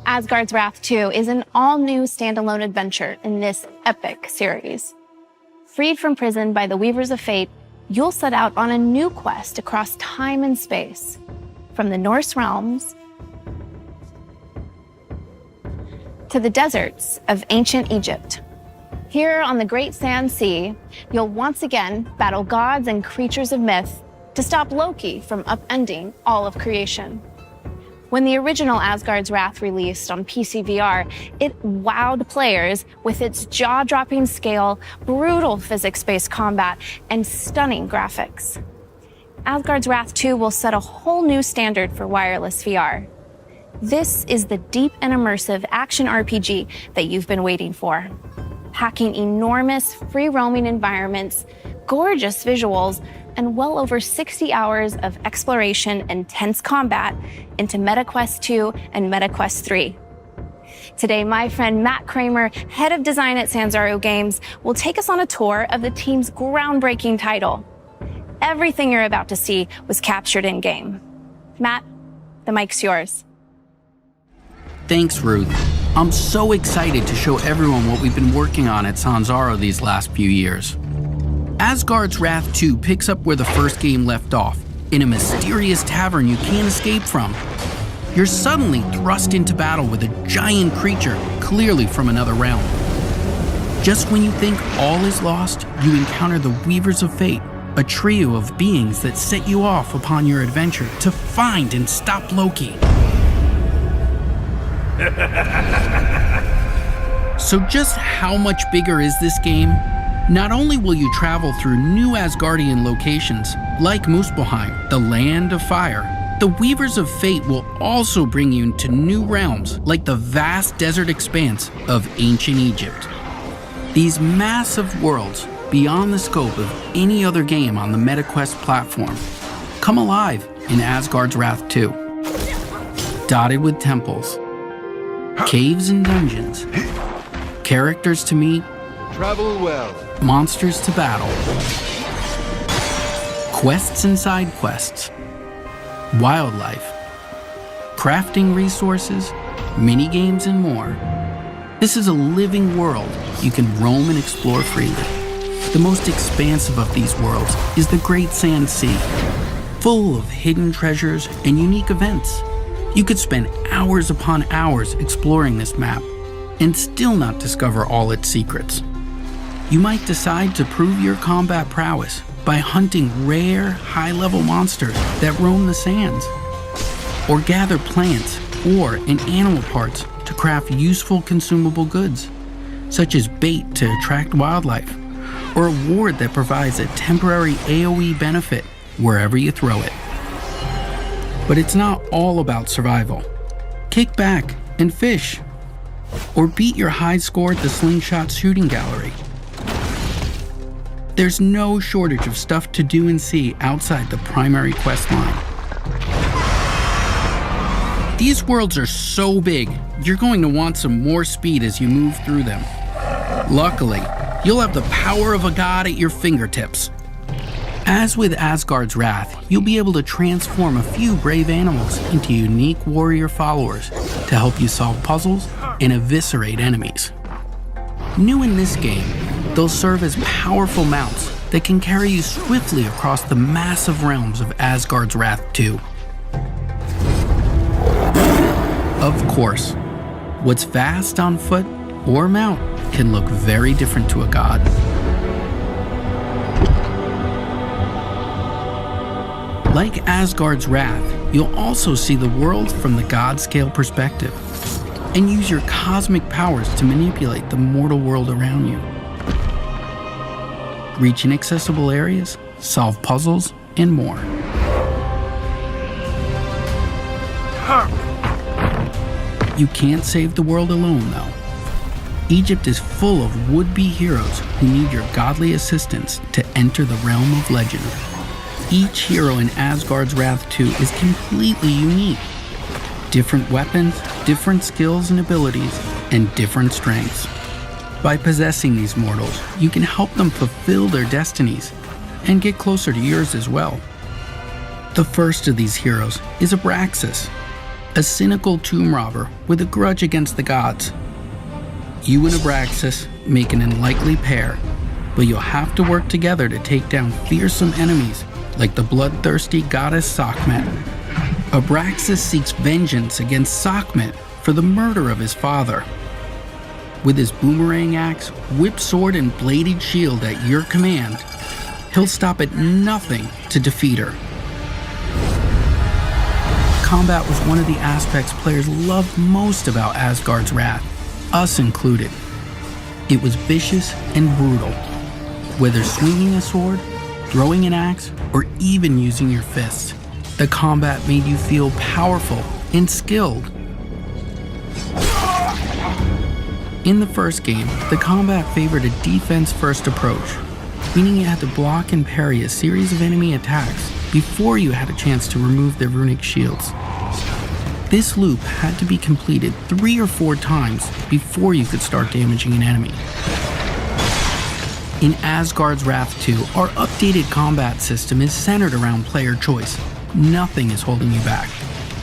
Asgard's Wrath 2 is an all-new standalone adventure in this epic series. Freed from prison by the Weavers of Fate, you'll set out on a new quest across time and space, from the Norse realms to the deserts of ancient Egypt. Here on the Great Sand Sea, you'll once again battle gods and creatures of myth to stop Loki from upending all of creation. When the original Asgard's Wrath released on PC VR, it wowed players with its jaw-dropping scale, brutal physics-based combat, and stunning graphics. Asgard's Wrath 2 will set a whole new standard for wireless VR. This is the deep and immersive action RPG that you've been waiting for. Packing enormous, free-roaming environments, gorgeous visuals, and well over 60 hours of exploration and tense combat into MetaQuest 2 and MetaQuest 3. Today, my friend Matt Kramer, head of design at Sanzaro Games, will take us on a tour of the team's groundbreaking title. Everything you're about to see was captured in-game. Matt, the mic's yours. Thanks, Ruth. I'm so excited to show everyone what we've been working on at Sanzaro these last few years. Asgard's Wrath 2 picks up where the first game left off, in a mysterious tavern you can't escape from. You're suddenly thrust into battle with a giant creature, clearly from another realm. Just when you think all is lost, you encounter the Weavers of Fate, a trio of beings that set you off upon your adventure to find and stop Loki. So just how much bigger is this game? Not only will you travel through new Asgardian locations, like Muspelheim, the Land of Fire, the Weavers of Fate will also bring you to new realms, like the vast desert expanse of ancient Egypt. These massive worlds, beyond the scope of any other game on the MetaQuest platform, come alive in Asgard's Wrath 2. Dotted with temples, caves and dungeons, characters to meet, travel well, monsters to battle, quests and side quests, wildlife, crafting resources, mini-games and more. This is a living world you can roam and explore freely. The most expansive of these worlds is the Great Sand Sea, full of hidden treasures and unique events. You could spend hours upon hours exploring this map and still not discover all its secrets. You might decide to prove your combat prowess by hunting rare, high-level monsters that roam the sands, or gather plants or and animal parts to craft useful consumable goods, such as bait to attract wildlife, or a ward that provides a temporary AoE benefit wherever you throw it. But it's not all about survival. Kick back and fish, or beat your high score at the slingshot shooting gallery. There's no shortage of stuff to do and see outside the primary quest line. These worlds are so big, you're going to want some more speed as you move through them. Luckily, you'll have the power of a god at your fingertips. As with Asgard's Wrath, you'll be able to transform a few brave animals into unique warrior followers to help you solve puzzles and eviscerate enemies. New in this game, they'll serve as powerful mounts that can carry you swiftly across the massive realms of Asgard's Wrath 2. Of course, what's fast on foot or mount can look very different to a god. Like Asgard's Wrath, you'll also see the world from the god-scale perspective and use your cosmic powers to manipulate the mortal world around you. Reach inaccessible areas, solve puzzles, and more. You can't save the world alone, though. Egypt is full of would-be heroes who need your godly assistance to enter the realm of legend. Each hero in Asgard's Wrath 2 is completely unique. Different weapons, different skills and abilities, and different strengths. By possessing these mortals, you can help them fulfill their destinies and get closer to yours as well. The first of these heroes is Abraxas, a cynical tomb robber with a grudge against the gods. You and Abraxas make an unlikely pair, but you'll have to work together to take down fearsome enemies like the bloodthirsty goddess Sekhmet. Abraxas seeks vengeance against Sekhmet for the murder of his father. With his boomerang axe, whip sword, and bladed shield at your command, he'll stop at nothing to defeat her. Combat was one of the aspects players loved most about Asgard's Wrath, us included. It was vicious and brutal. Whether swinging a sword, throwing an axe, or even using your fists, the combat made you feel powerful and skilled. In the first game, the combat favored a defense-first approach, meaning you had to block and parry a series of enemy attacks before you had a chance to remove their runic shields. This loop had to be completed 3 or 4 times before you could start damaging an enemy. In Asgard's Wrath 2, our updated combat system is centered around player choice. Nothing is holding you back.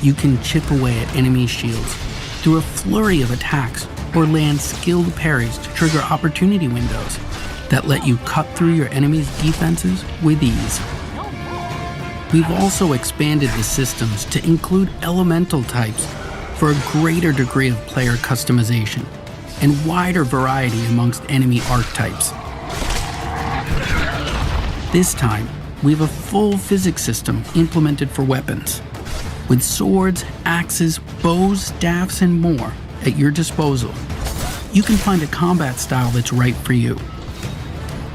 You can chip away at enemy shields through a flurry of attacks or land skilled parries to trigger opportunity windows that let you cut through your enemy's defenses with ease. We've also expanded the systems to include elemental types for a greater degree of player customization and wider variety amongst enemy archetypes. This time, we have a full physics system implemented for weapons, with swords, axes, bows, staffs, and more at your disposal. You can find a combat style that's right for you.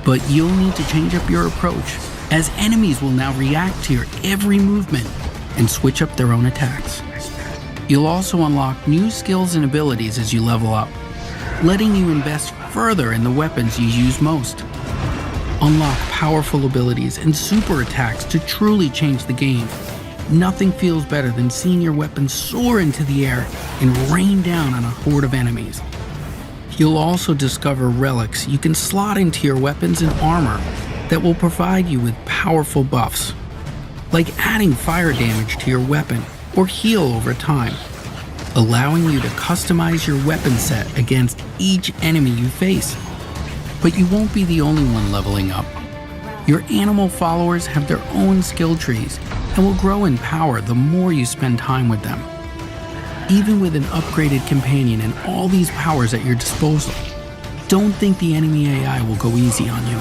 But you'll need to change up your approach, as enemies will now react to your every movement and switch up their own attacks. You'll also unlock new skills and abilities as you level up, letting you invest further in the weapons you use most. Unlock powerful abilities and super attacks to truly change the game. Nothing feels better than seeing your weapon soar into the air and rain down on a horde of enemies. You'll also discover relics you can slot into your weapons and armor that will provide you with powerful buffs, like adding fire damage to your weapon or heal over time, allowing you to customize your weapon set against each enemy you face. But you won't be the only one leveling up. Your animal followers have their own skill trees and will grow in power the more you spend time with them. Even with an upgraded companion and all these powers at your disposal, don't think the enemy AI will go easy on you.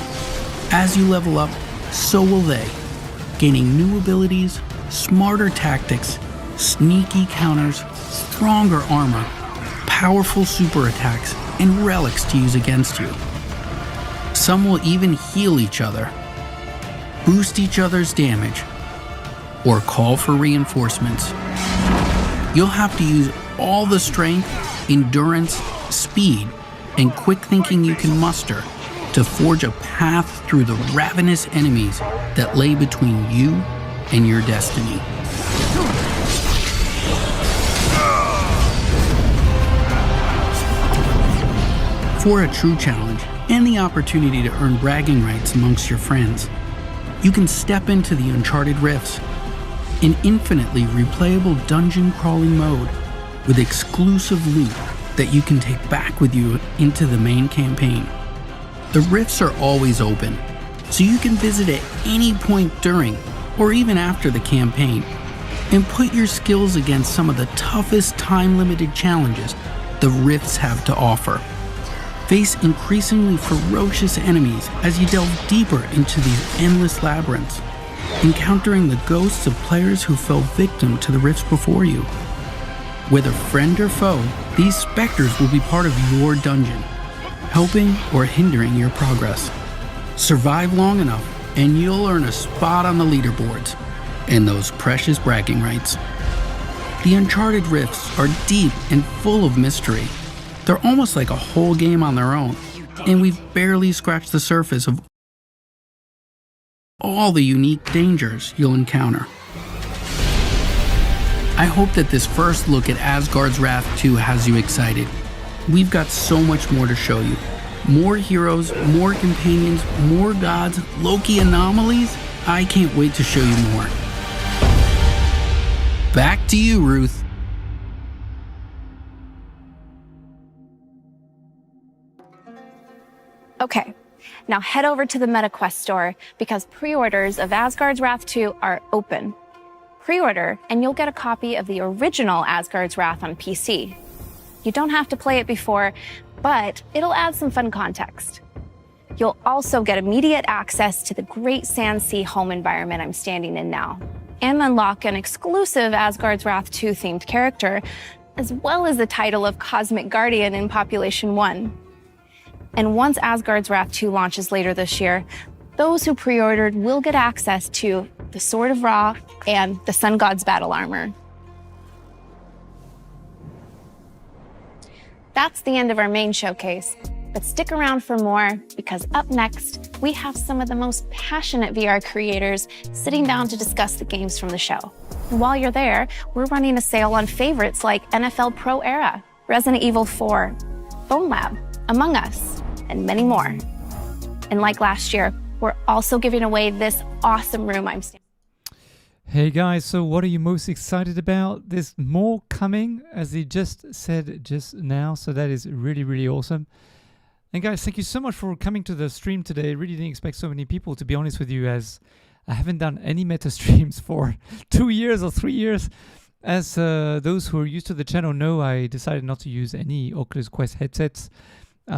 As you level up, so will they, gaining new abilities, smarter tactics, sneaky counters, stronger armor, powerful super attacks, and relics to use against you. Some will even heal each other, boost each other's damage, or call for reinforcements. You'll have to use all the strength, endurance, speed, and quick thinking you can muster to forge a path through the ravenous enemies that lay between you and your destiny. For a true challenge and the opportunity to earn bragging rights amongst your friends, you can step into the Uncharted Rifts, an infinitely replayable dungeon crawling mode with exclusive loot that you can take back with you into the main campaign. The rifts are always open, so you can visit at any point during or even after the campaign and put your skills against some of the toughest time-limited challenges the rifts have to offer. Face increasingly ferocious enemies as you delve deeper into these endless labyrinths, encountering the ghosts of players who fell victim to the rifts before you. Whether friend or foe, these specters will be part of your dungeon, helping or hindering your progress. Survive long enough and you'll earn a spot on the leaderboards and those precious bragging rights. The Uncharted Rifts are deep and full of mystery. They're almost like a whole game on their own, and we've barely scratched the surface of all the unique dangers you'll encounter. I hope that this first look at Asgard's Wrath 2 has you excited. We've got so much more to show you. More heroes, more companions, more gods, Loki anomalies. I can't wait to show you more. Back to you, Ruth. Okay, now head over to the MetaQuest store because pre-orders of Asgard's Wrath 2 are open. Pre-order and you'll get a copy of the original Asgard's Wrath on PC. You don't have to play it before, but it'll add some fun context. You'll also get immediate access to the great Sandsea home environment I'm standing in now, and unlock an exclusive Asgard's Wrath 2 themed character, as well as the title of Cosmic Guardian in Population 1. And once Asgard's Wrath 2 launches later this year, those who pre-ordered will get access to the Sword of Ra and the Sun God's battle armor. That's the end of our main showcase, but stick around for more, because up next, we have some of the most passionate VR creators sitting down to discuss the games from the show. And while you're there, we're running a sale on favorites like NFL Pro Era, Resident Evil 4, Bone Lab, Among Us, and many more. And like last year, we're also giving away this awesome room I'm standing. Hey guys, so what are you most excited about? There's more coming, as he just said just now, so that is really, really awesome. And guys, thank you so much for coming to the stream today. Really didn't expect so many people, to be honest with you, as I haven't done any meta streams for 2 years or 3 years. As those who are used to the channel know, I decided not to use any Oculus Quest headsets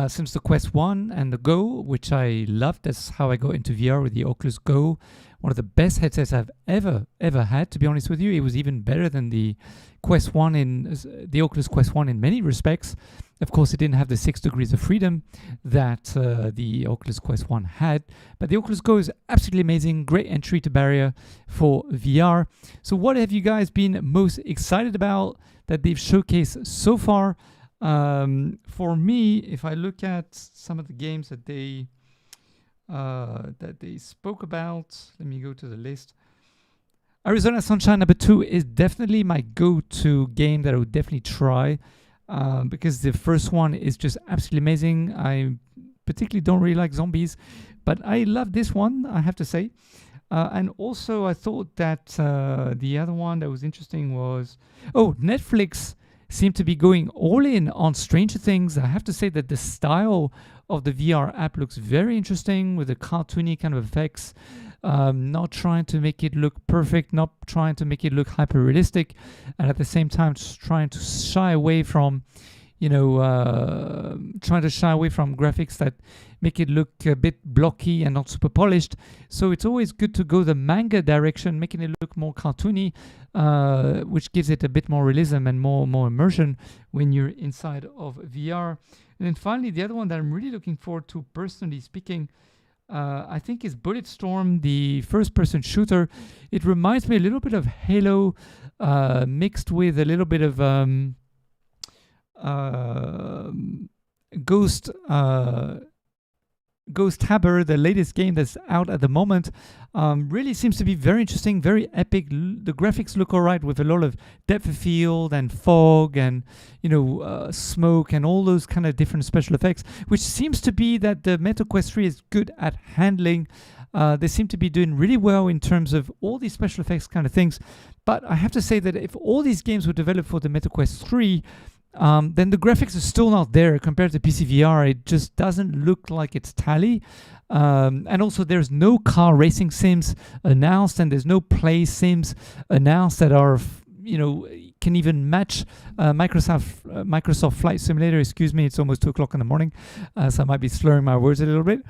since the Quest 1 and the Go, which I loved. That's how I got into VR with the Oculus Go. One of the best headsets I've ever had, to be honest with you. It was even better than the Quest 1 in the Oculus Quest 1 in many respects. Of course, it didn't have the 6 degrees of freedom that the Oculus Quest 1 had. But the Oculus Go is absolutely amazing. Great entry to barrier for VR. So what have you guys been most excited about that they've showcased so far? For me, if I look at some of the games that they spoke about, let me go to the list. Arizona Sunshine number 2 is definitely my go-to game that I would definitely try, because the first one is just absolutely amazing. I particularly don't really like zombies, but I love this one, I have to say. And also I thought that the other one that was interesting was, Netflix seem to be going all in on Stranger Things. I have to say that the style of the VR app looks very interesting, with the cartoony kind of effects, not trying to make it look perfect, not trying to make it look hyper realistic, and at the same time just trying to shy away from graphics that make it look a bit blocky and not super polished. So it's always good to go the manga direction, making it look more cartoony, which gives it a bit more realism and more immersion when you're inside of VR. And then finally, the other one that I'm really looking forward to, personally speaking, I think is Bulletstorm, the first-person shooter. It reminds me a little bit of Halo, mixed with a little bit of Ghost Tabor, the latest game that's out at the moment. Really seems to be very interesting, very epic. The graphics look alright, with a lot of depth of field and fog and smoke and all those kind of different special effects, which seems to be that the Meta Quest 3 is good at handling. They seem to be doing really well in terms of all these special effects kind of things. But I have to say that if all these games were developed for the Meta Quest 3, then the graphics are still not there compared to PC VR. It just doesn't look like it's tally. And also there's no car racing sims announced, and there's no play sims announced that are, can even match Microsoft Flight Simulator. Excuse me, it's almost 2 o'clock in the morning, so I might be slurring my words a little bit.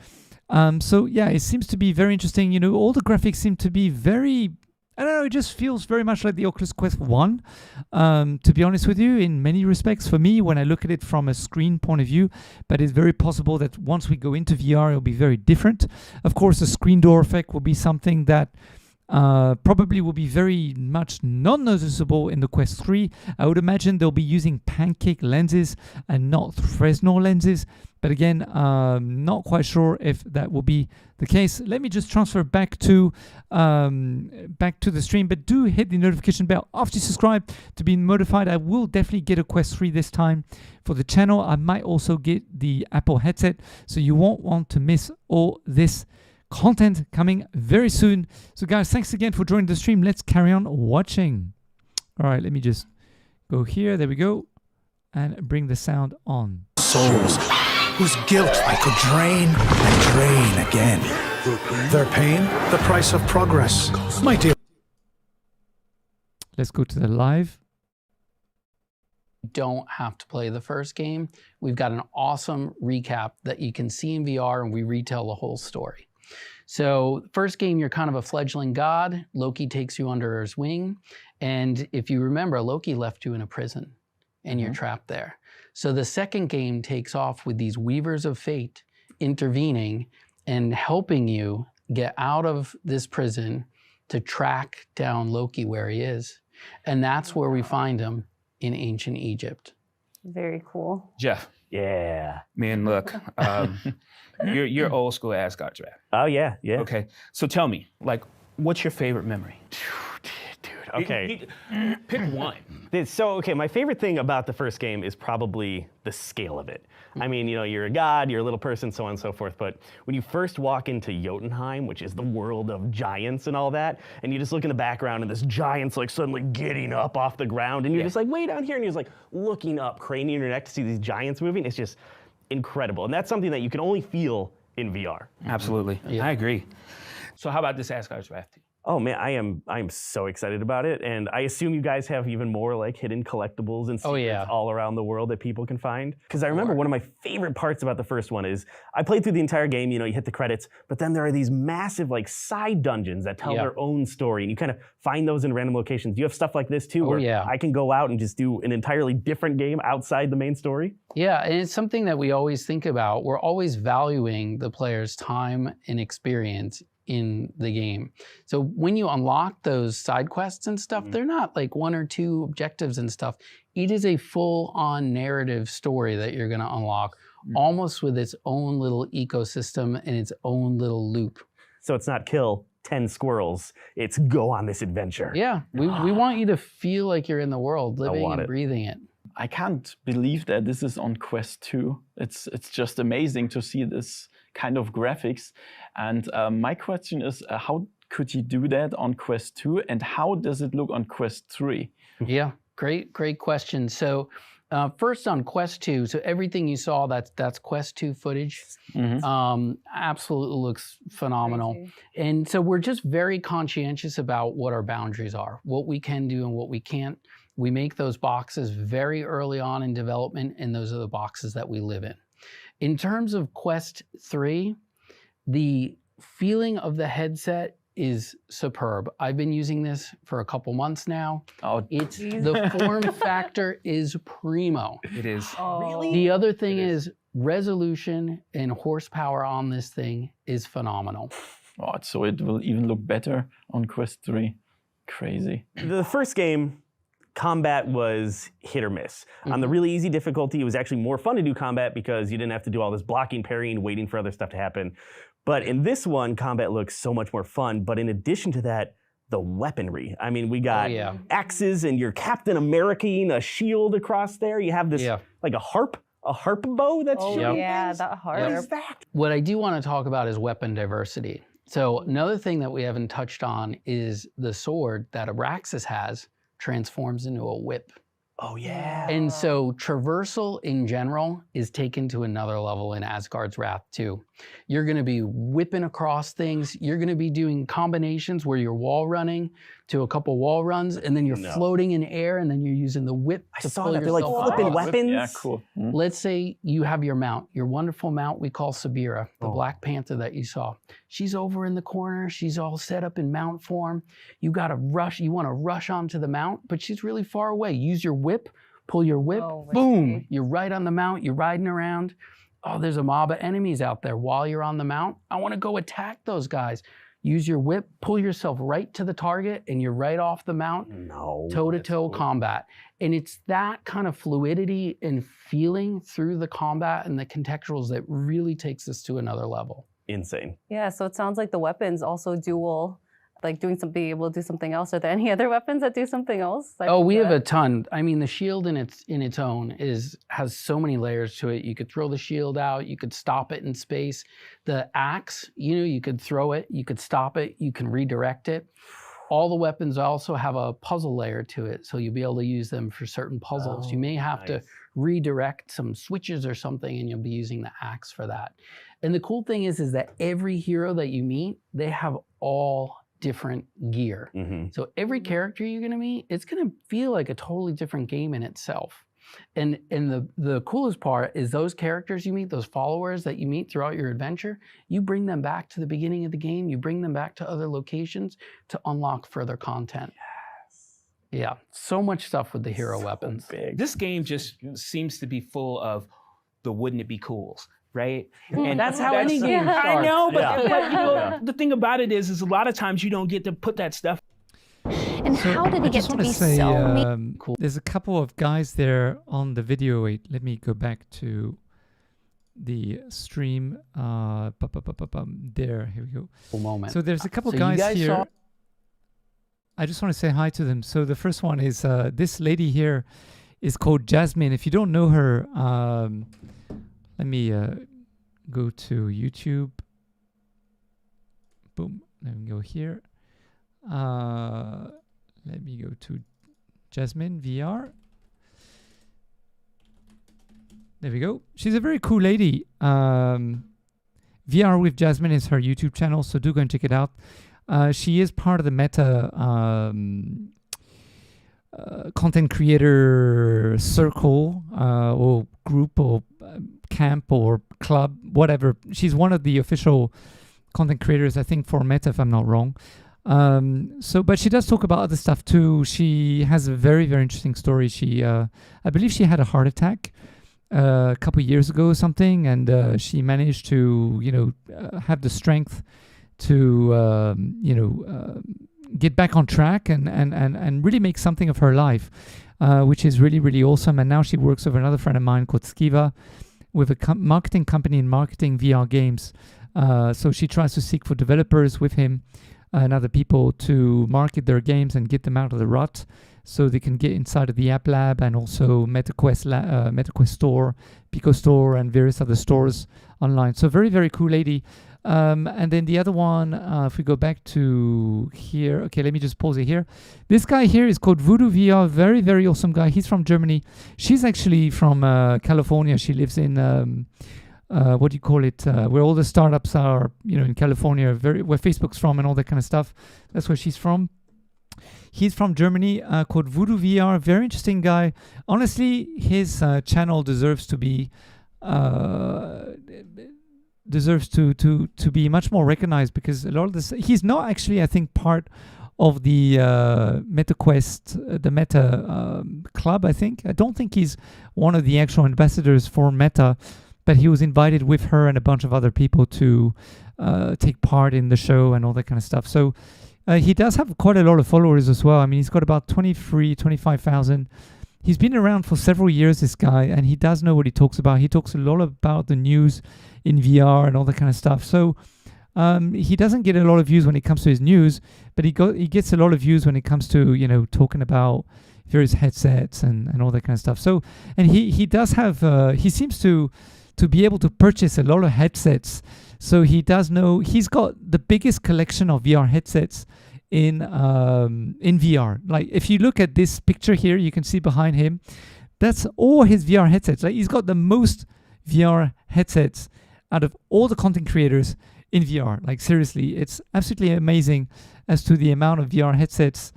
So yeah, it seems to be very interesting. All the graphics seem to be very, I don't know, it just feels very much like the Oculus Quest 1, to be honest with you, in many respects for me when I look at it from a screen point of view. But it's very possible that once we go into VR, it'll be very different. Of course, the screen door effect will be something that probably will be very much non-noticeable in the Quest 3. I would imagine they'll be using pancake lenses and not Fresnel lenses. But again, not quite sure if that will be the case. Let me just transfer back to the stream. But do hit the notification bell after you subscribe to be notified. I will definitely get a Quest 3 this time for the channel. I might also get the Apple headset, so you won't want to miss all this content coming very soon. So guys, thanks again for joining the stream. Let's carry on watching. All right, let me just go here. There we go. And bring the sound on. Souls whose guilt I could drain and drain again. Their pain, the price of progress. My dear. Let's go to the live. don't have to play the first game. We've got an awesome recap that you can see in VR, and we retell the whole story. So first game, you're kind of a fledgling god. Loki takes you under his wing. And if you remember, Loki left you in a prison and you're trapped there. So the second game takes off with these weavers of fate intervening and helping you get out of this prison to track down Loki where he is. And that's where we find him in ancient Egypt. Very cool. Jeff. Yeah. Man, look, you're old school Asgard draft. Oh, yeah, yeah. Okay, so tell me, like, what's your favorite memory? Okay. Pick one. Okay, my favorite thing about the first game is probably the scale of it. I mean, you know, you're a god, you're a little person, so on and so forth, but when you first walk into Jotunheim, which is the world of giants and all that, and you just look in the background and this giant's like suddenly getting up off the ground, and you're just like way down here, and you're just like looking up, craning your neck to see these giants moving, it's just incredible. And that's something that you can only feel in VR. Absolutely, I agree. So how about this Asgard draft? Oh man, I am so excited about it, and I assume you guys have even more like hidden collectibles and secrets all around the world that people can find. Because I remember one of my favorite parts about the first one is I played through the entire game. You know, you hit the credits, but then there are these massive like side dungeons that tell their own story, and you kind of find those in random locations. Do you have stuff like this too, where I can go out and just do an entirely different game outside the main story? Yeah, and it's something that we always think about. We're always valuing the player's time and experience in the game. So when you unlock those side quests and stuff, they're not like 1 or 2 objectives and stuff. It is a full-on narrative story that you're gonna unlock, almost with its own little ecosystem and its own little loop. So it's not kill 10 squirrels, it's go on this adventure. Yeah, we want you to feel like you're in the world, living and breathing it. I can't believe that this is on Quest 2. It's just amazing to see this kind of graphics. And my question is, how could you do that on Quest 2, and how does it look on Quest 3? Yeah, great question. So first on Quest 2, so everything you saw, that's Quest 2 footage. Absolutely looks phenomenal. Crazy. And so we're just very conscientious about what our boundaries are, what we can do and what we can't. We make those boxes very early on in development, and those are the boxes that we live in. In terms of Quest 3, the feeling of the headset is superb. I've been using this for a couple months now. The form factor is primo. It is. Really? The other thing is resolution and horsepower on this thing is phenomenal. Oh, so it will even look better on Quest 3. Crazy. The first game, combat was hit or miss. On the really easy difficulty, it was actually more fun to do combat because you didn't have to do all this blocking, parrying, waiting for other stuff to happen. But in this one, combat looks so much more fun. But in addition to that, the weaponry. I mean, we got axes, and you're Captain America-ing a shield across there. You have this like a harp bow that's shooting things. That harp. What is that? What I do want to talk about is weapon diversity. So another thing that we haven't touched on is the sword that Abraxas has transforms into a whip. Oh yeah. And so traversal in general is taken to another level in Asgard's Wrath too. You're gonna be whipping across things. You're gonna be doing combinations where you're wall running to a couple wall runs, and then you're floating in air, and then you're using the whip to pull yourself. They're like flipping weapons. Yeah, cool. Let's say you have your mount, your wonderful mount we call Sabira, the Black Panther that you saw. She's over in the corner. She's all set up in mount form. You gotta rush. You wanna rush onto the mount, but she's really far away. Use your whip, pull your whip, boom, you're right on the mount, you're riding around. Oh, there's a mob of enemies out there while you're on the mount. I wanna go attack those guys. Use your whip, pull yourself right to the target, and you're right off the mount, toe-to-toe combat. And it's that kind of fluidity and feeling through the combat and the contextuals that really takes us to another level. Insane. Yeah, so it sounds like the weapons also dual, like being able to do something else. Are there any other weapons that do something else? Oh, we have a ton. I mean, the shield in its own has so many layers to it. You could throw the shield out, you could stop it in space. The axe, you could throw it, you could stop it, you can redirect it. All the weapons also have a puzzle layer to it, so you'll be able to use them for certain puzzles. You may have to redirect some switches or something, and you'll be using the axe for that. And the cool thing is that every hero that you meet, they have all different gear. So every character you're gonna meet, it's gonna feel like a totally different game in itself. And the coolest part is those characters you meet, those followers that you meet throughout your adventure, you bring them back to the beginning of the game, you bring them back to other locations to unlock further content. Yeah, so much stuff with the hero weapons. This game just seems to be full of the wouldn't it be cools, right? And that's how any game starts. I know, but, Yeah. but you know, the thing about it is a lot of times you don't get to put that stuff. And how did I he get just to want be to say, so cool. There's a couple of guys there on the video. Wait, let me go back to the stream. There, here we go. Cool moment. So there's a couple So you guys here. saw- I just want to say hi to them. So the first one is this lady here is called Jasmine. If you don't know her, let me go to YouTube. Boom. Let me go here. Let me go to Jasmine VR. There we go. She's a very cool lady. VR with Jasmine is her YouTube channel, so do go and check it out. She is part of the Meta content creator circle or group or camp or club, whatever. She's one of the official content creators, I think, for Meta, if I'm not wrong. But she does talk about other stuff too. She has a very, very interesting story. She, I believe she had a heart attack a couple years ago or something, and she managed to, have the strength to, get back on track and really make something of her life, which is really, really awesome. And now she works with another friend of mine called Skiva with a marketing company in marketing VR games. So she tries to seek for developers with him and other people to market their games and get them out of the rut so they can get inside of the App Lab and also MetaQuest Store, Pico Store, and various other stores online. So very, very cool lady. And then the other one, if we go back to here, okay, let me just pause it here. This guy here is called Voodoo VR, very, very awesome guy. He's from Germany. She's actually from California. She lives in, what do you call it, where all the startups are, in California, where Facebook's from and all that kind of stuff. That's where she's from. He's from Germany, called Voodoo VR, very interesting guy. Honestly, his channel deserves to be be much more recognized, because a lot of this, he's not actually, I think, part of the MetaQuest, the Meta club, I think. I don't think he's one of the actual ambassadors for Meta, but he was invited with her and a bunch of other people to take part in the show and all that kind of stuff. So he does have quite a lot of followers as well. I mean, he's got about 25,000. He's been around for several years, this guy, and he does know what he talks about. He talks a lot about the news in VR and all that kind of stuff. So he doesn't get a lot of views when it comes to his news, but he gets a lot of views when it comes to, talking about various headsets and all that kind of stuff. So, and he does have, he seems to be able to purchase a lot of headsets. So he does know, he's got the biggest collection of VR headsets in VR. Like, if you look at this picture here, you can see behind him, that's all his VR headsets. Like, he's got the most VR headsets out of all the content creators in VR. Like, seriously, it's absolutely amazing as to the amount of VR headsets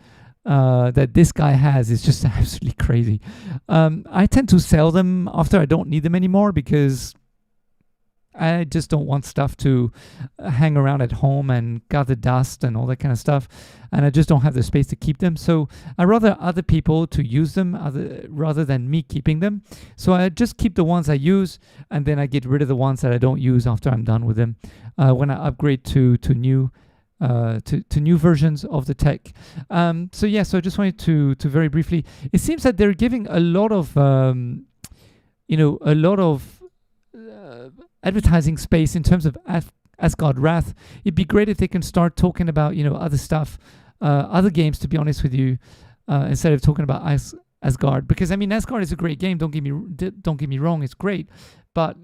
that this guy has. Is just absolutely crazy. I tend to sell them after I don't need them anymore, because I just don't want stuff to hang around at home and gather dust and all that kind of stuff. And I just don't have the space to keep them. So I rather other people to use them rather than me keeping them. So I just keep the ones I use, and then I get rid of the ones that I don't use after I'm done with them, when I upgrade to new versions of the tech. So I just wanted to very briefly, it seems that they're giving a lot of advertising space in terms of Asgard Wrath. It'd be great if they can start talking about other stuff, other games, to be honest with you, instead of talking about Asgard. Because I mean, Asgard is a great game, don't get me wrong, it's great, but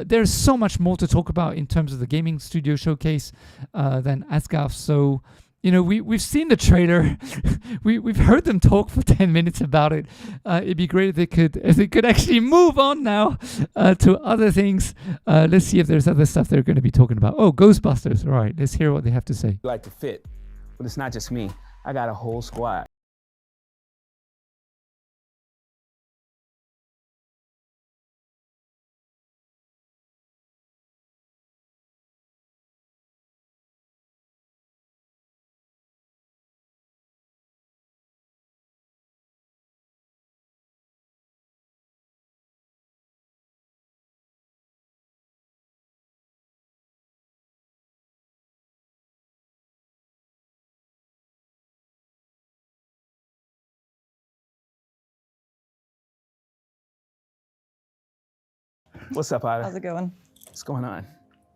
there's so much more to talk about in terms of the gaming studio showcase than Asgard. So we've seen the trailer. we've heard them talk for 10 minutes about it. It'd be great if they could actually move on now to other things. Let's see if there's other stuff they're going to be talking about. Oh, Ghostbusters. All right, let's hear what they have to say. Like to fit, but it's not just me. I got a whole squad. What's up, Ida? How's it going? What's going on?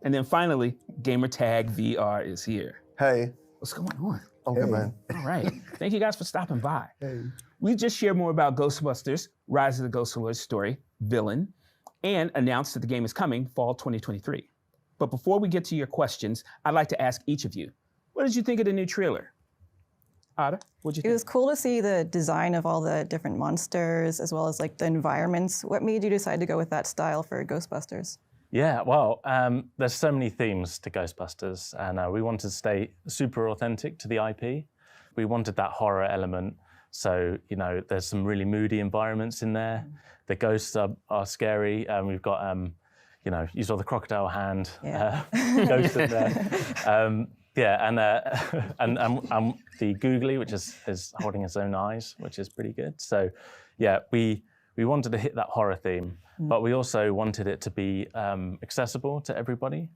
And then finally, Gamertag VR is here. Hey. What's going on? Okay, man. All right. Thank you guys for stopping by. Hey. We just shared more about Ghostbusters, Rise of the Ghost Lord story, Villain, and announced that the game is coming fall 2023. But before we get to your questions, I'd like to ask each of you, what did you think of the new trailer? Ada, what'd you think? It was cool to see the design of all the different monsters as well as like the environments. What made you decide to go with that style for Ghostbusters? Yeah, well, there's so many themes to Ghostbusters, and we wanted to stay super authentic to the IP. We wanted that horror element, so there's some really moody environments in there. The ghosts are scary. We've got, you saw the crocodile hand ghost in there. Yeah, and the googly, which is holding its own eyes, which is pretty good. So, yeah, we wanted to hit that horror theme, but we also wanted it to be accessible to everybody.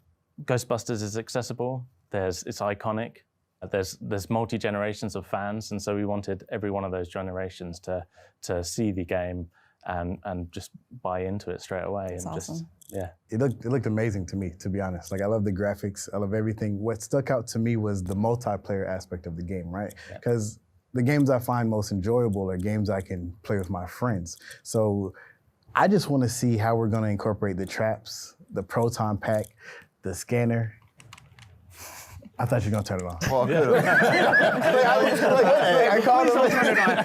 Ghostbusters is accessible. It's iconic. There's multi-generations of fans, and so we wanted every one of those generations to see the game and just buy into it straight away. That's and awesome. Yeah. It looked amazing to me, to be honest. Like, I love the graphics, I love everything. What stuck out to me was the multiplayer aspect of the game, right? Because the games I find most enjoyable are games I can play with my friends. So I just want to see how we're going to incorporate the traps, the proton pack, the scanner. I thought you were going to turn it on. Well, I called him. Turn it on.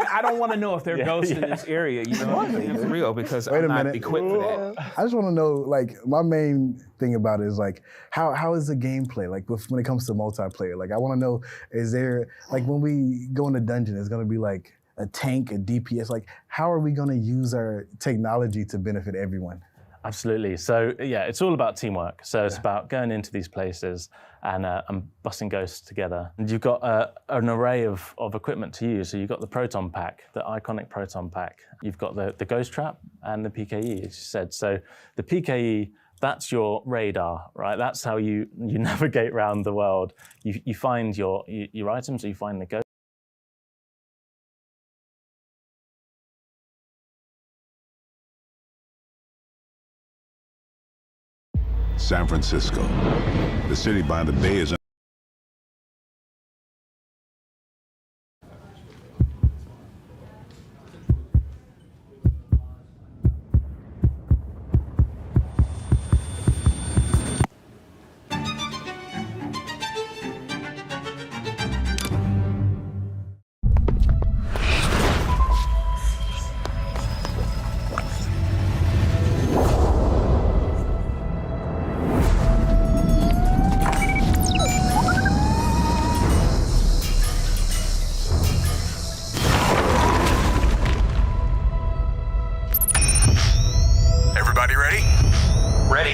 I don't want to know if there are ghosts in this area, for real, because I'm not equipped for that. I just want to know, like, my main thing about it is, like, how is the gameplay, like, when it comes to multiplayer? Like, I want to know, is there, like, when we go in the dungeon, it's going to be, like, a tank, a DPS? Like, how are we going to use our technology to benefit everyone? Absolutely. So yeah, it's all about teamwork. So it's about going into these places and busting ghosts together. And you've got an array of equipment to use. So you've got the proton pack, the iconic proton pack. You've got the ghost trap and the PKE, as you said. So the PKE, that's your radar, right? That's how you navigate around the world. You find your items, or you find the ghost. San Francisco. The city by the bay is Everybody ready? Ready.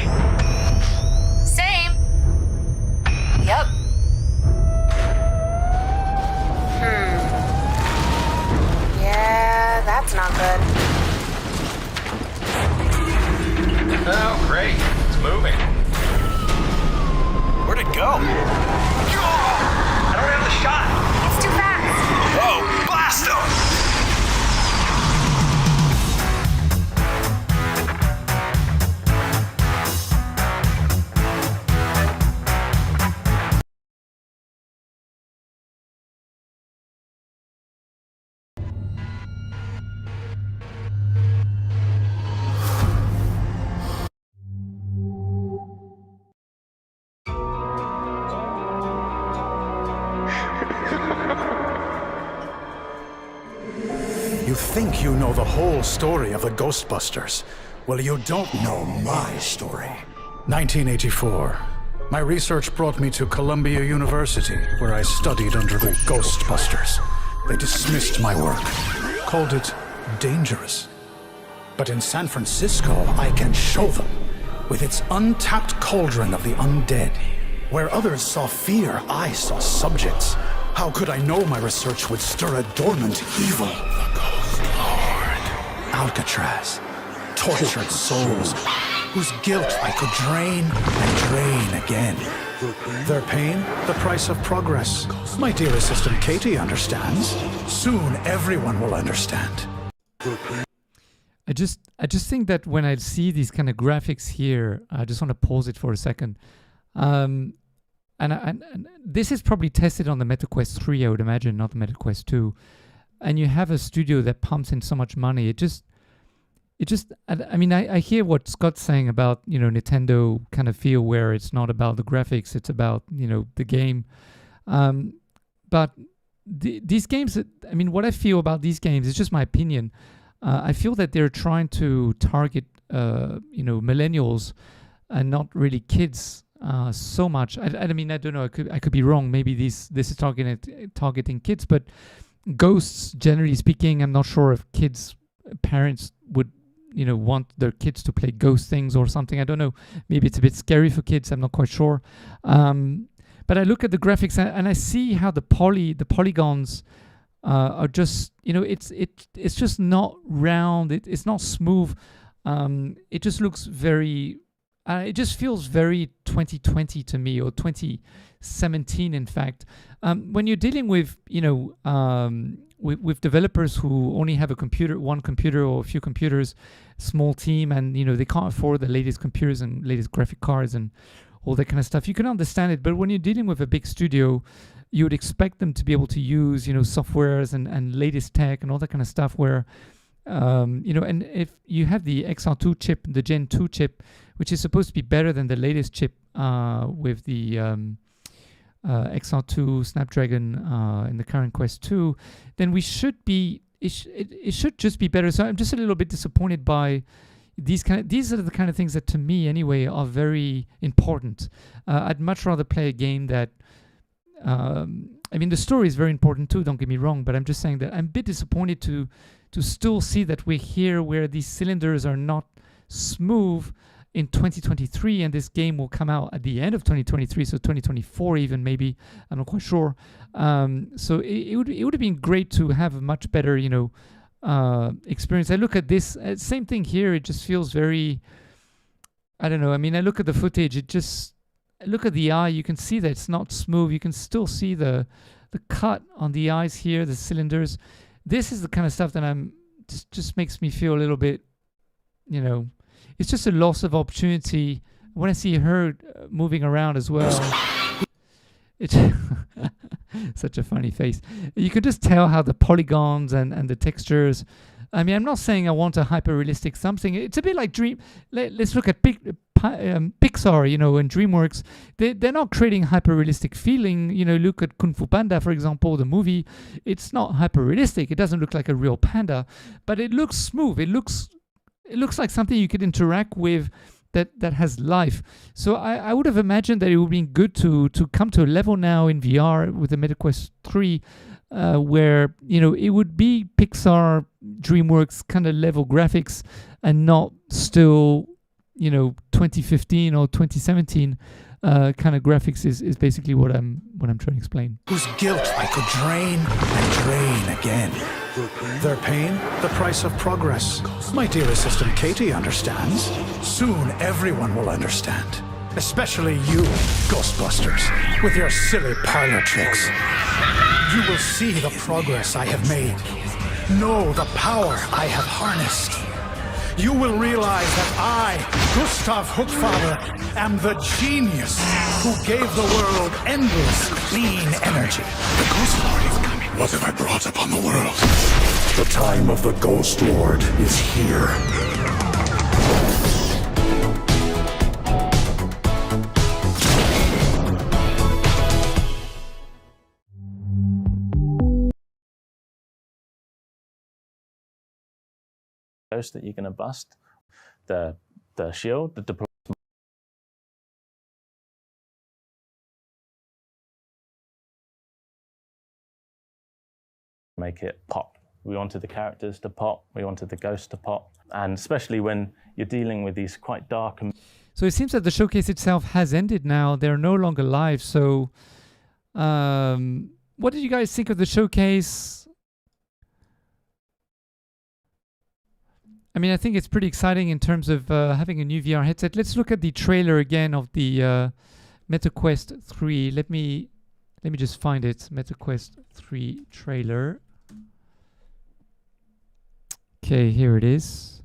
Same. Yep. Yeah, that's not good. Oh, great. It's moving. Where'd it go? I don't have the shot. It's too fast. Whoa, blast him! You think you know the whole story of the Ghostbusters. Well, you don't know my story. 1984. My research brought me to Columbia University, where I studied under the Ghostbusters. They dismissed my work, called it dangerous. But in San Francisco, I can show them, with its untapped cauldron of the undead. Where others saw fear, I saw subjects. How could I know my research would stir a dormant evil? The Ghost Lord. Alcatraz. Tortured souls, whose guilt I could drain and drain again. Their pain, the price of progress. My dear assistant Katie understands. Soon everyone will understand. just think that when I see these kind of graphics here, I just want to pause it for a second. And this is probably tested on the MetaQuest 3, I would imagine, not the MetaQuest 2. And you have a studio that pumps in so much money. I mean, I hear what Scott's saying about, Nintendo kind of feel where it's not about the graphics, it's about, the game. But these games, I mean, what I feel about these games is just my opinion. I feel that they're trying to target, millennials and not really kids so much. I mean, I don't know. I could be wrong. Maybe this is targeting kids, but Ghosts, generally speaking, I'm not sure if parents would, want their kids to play ghost things or something. I don't know. Maybe it's a bit scary for kids. I'm not quite sure. But I look at the graphics and I see how the polygons are just, it's just not round. It's not smooth. It just looks very, it just feels very 2020 to me, or 2017, in fact. When you're dealing with, with developers who only have one computer or a few computers, small team, and, they can't afford the latest computers and latest graphic cards and all that kind of stuff, you can understand it. But when you're dealing with a big studio, you would expect them to be able to use, softwares and latest tech and all that kind of stuff where, and if you have the XR2 chip, the Gen 2 chip, which is supposed to be better than the latest chip with the XR2 Snapdragon in the current Quest 2, then we should be, it should just be better. So I'm just a little bit disappointed by these are the kind of things that, to me anyway, are very important. I'd much rather play a game that, I mean, the story is very important too, don't get me wrong, but I'm just saying that I'm a bit disappointed to still see that we're here where these cylinders are not smooth in 2023, and this game will come out at the end of 2023, so 2024 even, maybe, I'm not quite sure. So it would have been great to have a much better, experience. I look at this, same thing here, it just feels very, I don't know, I mean, I look at the footage, look at the eye, you can see that it's not smooth, you can still see the cut on the eyes here, the cylinders. This is the kind of stuff that just makes me feel a little bit, it's just a loss of opportunity. When I see her moving around as well, it's such a funny face. You can just tell how the polygons and the textures. I mean, I'm not saying I want a hyper-realistic something. It's a bit like let's look at Pixar, and DreamWorks. They're not creating hyper-realistic feeling. Look at Kung Fu Panda, for example, the movie. It's not hyper-realistic. It doesn't look like a real panda, but it looks smooth. It looks like something you could interact with that has life. So I would have imagined that it would be good to come to a level now in VR with the MetaQuest 3 where, it would be Pixar, DreamWorks kind of level graphics and not still, 2015 or 2017 kind of graphics is basically what I'm trying to explain. Whose guilt I could drain and drain again. Their pain, the price of progress. My dear assistant Katie understands. Soon everyone will understand. Especially you, Ghostbusters, with your silly parlor tricks. You will see the progress I have made. Know the power I have harnessed. You will realize that I, Gustav Hookfather, am the genius who gave the world endless clean energy. The Ghost Lord is coming. What have I brought upon the world? The time of the Ghost Lord is here. Ghost that you're going to bust, the shield, the deployment. Make it pop. We wanted the characters to pop, we wanted the ghost to pop, and especially when you're dealing with these quite dark and... So it seems that the showcase itself has ended now. They're no longer live. So what did you guys think of the showcase? I mean, I think it's pretty exciting in terms of having a new VR headset. Let's look at the trailer again of the MetaQuest 3. Let me just find it. MetaQuest 3 trailer. Okay, here it is.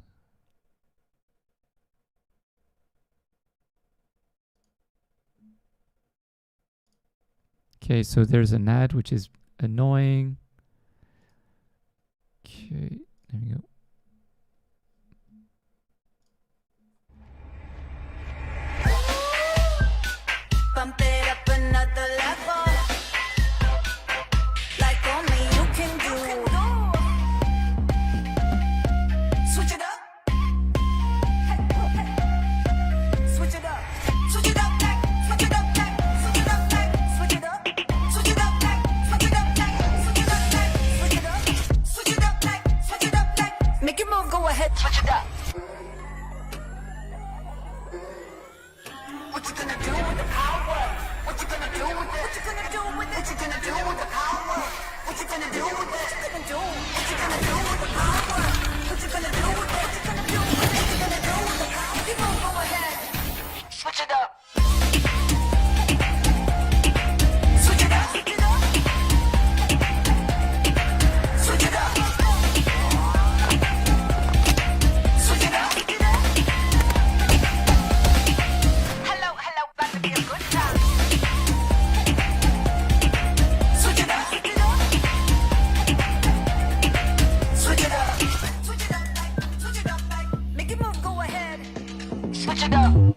Okay, so there's an ad which is annoying. Okay, there we go. Bump it up another level. Like only you can do. Switch it up. Switch it up. Switch it up back. Switch it up back. Switch it up back. Switch it up. Switch it up back. Switch it up back. Switch it up back. Switch it up. Switch it up back. Switch it up back. Make your move, go ahead. Switch it up. What you gonna do with the power? What you gonna do with it? What you gonna do with it? What you gonna do with the power? What you gonna do with it? What you gonna do? What you gonna do with the power? What you gonna do with it? What you gonna do with it? What you gonna do with the power? You gon' go ahead. Switch it up. Switch it up. Switch it up. Switch it up. Switch it up. Hello, hello, about to be a good time. Switch it up. Switch it up. Switch it up. Switch it up, like, switch it up, like, make it move, go ahead. Switch it up.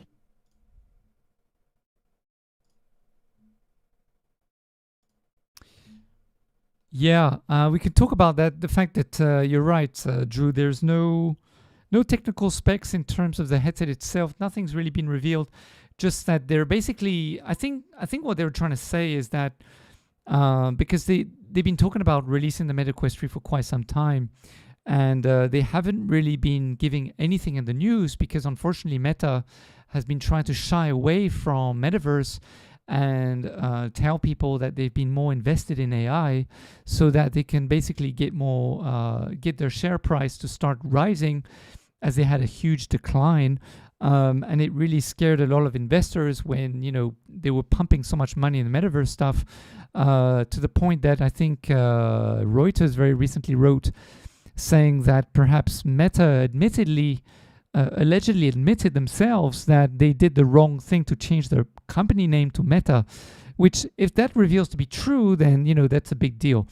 Yeah, we could talk about that. The fact that you're right, Drew. There's no technical specs in terms of the headset itself. Nothing's really been revealed. Just that they're basically. I think what they're trying to say is that because they've been talking about releasing the Meta Quest 3 for quite some time, and they haven't really been giving anything in the news because unfortunately Meta has been trying to shy away from metaverse and tell people that they've been more invested in AI so that they can basically get more get their share price to start rising, as they had a huge decline. And it really scared a lot of investors when they were pumping so much money in the metaverse stuff, to the point that I think Reuters very recently wrote saying that perhaps Meta allegedly admitted themselves that they did the wrong thing to change their company name to Meta, which if that reveals to be true, then that's a big deal.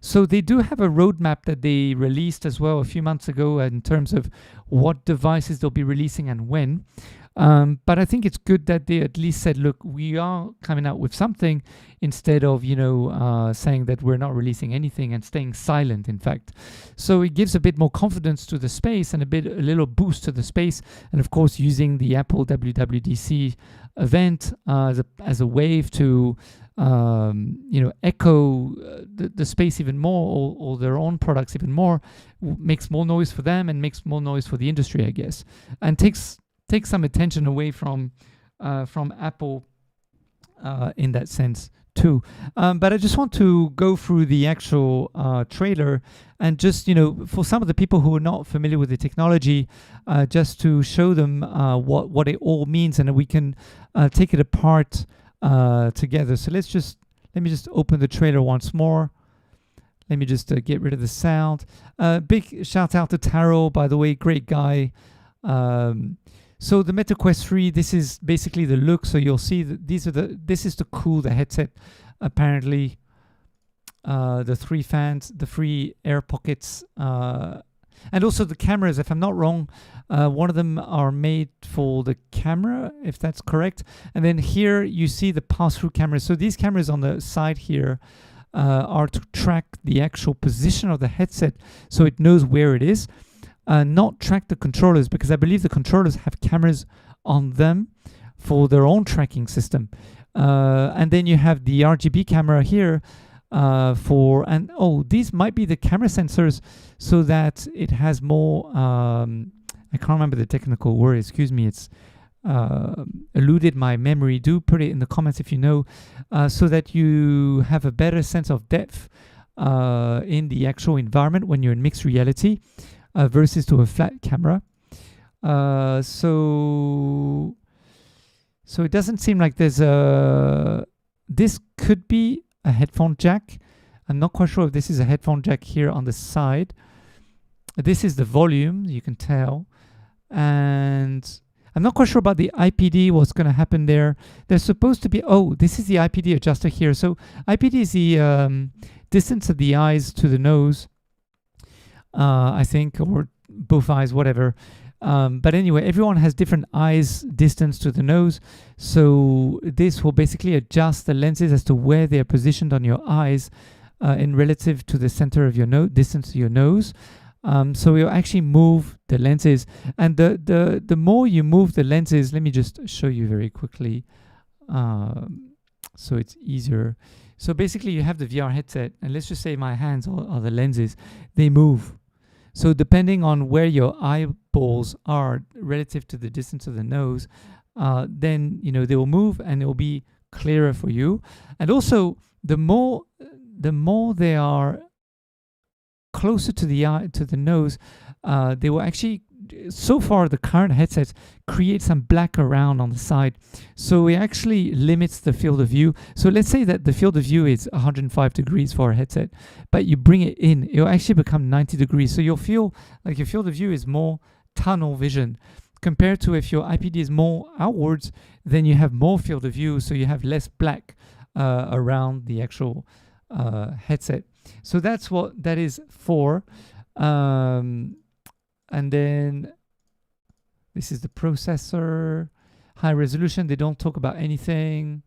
So they do have a roadmap that they released as well a few months ago in terms of what devices they'll be releasing and when. But I think it's good that they at least said, look, we are coming out with something, instead of saying that we're not releasing anything and staying silent, in fact. So it gives a bit more confidence to the space and a little boost to the space, and of course using the Apple WWDC event as a wave to echo the space even more, or their own products even more, makes more noise for them and makes more noise for the industry, I guess, and takes some attention away from Apple in that sense too. But I just want to go through the actual trailer, and just for some of the people who are not familiar with the technology, just to show them what it all means, and we can take it apart together. So let me just open the trailer once more. Let me just get rid of the sound. Big shout out to Taro, by the way, great guy. So the Meta Quest 3, this is basically the look. So you'll see that this is to cool the headset. Apparently, the 3 fans, the 3 air pockets, and also the cameras. If I'm not wrong, one of them are made for the camera, if that's correct. And then here you see the pass-through cameras. So these cameras on the side here are to track the actual position of the headset, so it knows where it is. Not track the controllers, because I believe the controllers have cameras on them for their own tracking system. And then you have the RGB camera here these might be the camera sensors, so that it has more, I can't remember the technical word, excuse me, it's eluded my memory. Do put it in the comments if you know, so that you have a better sense of depth in the actual environment when you're in mixed reality. Versus to a flat camera. So it doesn't seem like there's this could be a headphone jack. I'm not quite sure if this is a headphone jack here on the side. This is the volume, you can tell. And I'm not quite sure about the IPD, what's going to happen there. There's supposed to be, oh, this is the IPD adjuster here. So IPD is the distance of the eyes to the nose, I think, or both eyes, whatever. But anyway, everyone has different eyes distance to the nose. So this will basically adjust the lenses as to where they are positioned on your eyes in relative to the center of your nose, distance to your nose. So you'll actually move the lenses, and the more you move the lenses, let me just show you very quickly, so it's easier. So basically, you have the VR headset, and let's just say my hands are the lenses. They move. So depending on where your eyeballs are relative to the distance of the nose, then they will move, and it will be clearer for you. And also, the more they are closer to the eye, to the nose, they will actually, so far the current headsets create some black around on the side, so it actually limits the field of view. So let's say that the field of view is 105 degrees for a headset, but you bring it in, it'll actually become 90 degrees. So you'll feel like your field of view is more tunnel vision compared to if your IPD is more outwards, then you have more field of view, so you have less black around the actual headset. So that's what that is for. And then this is the processor, high resolution. They don't talk about anything.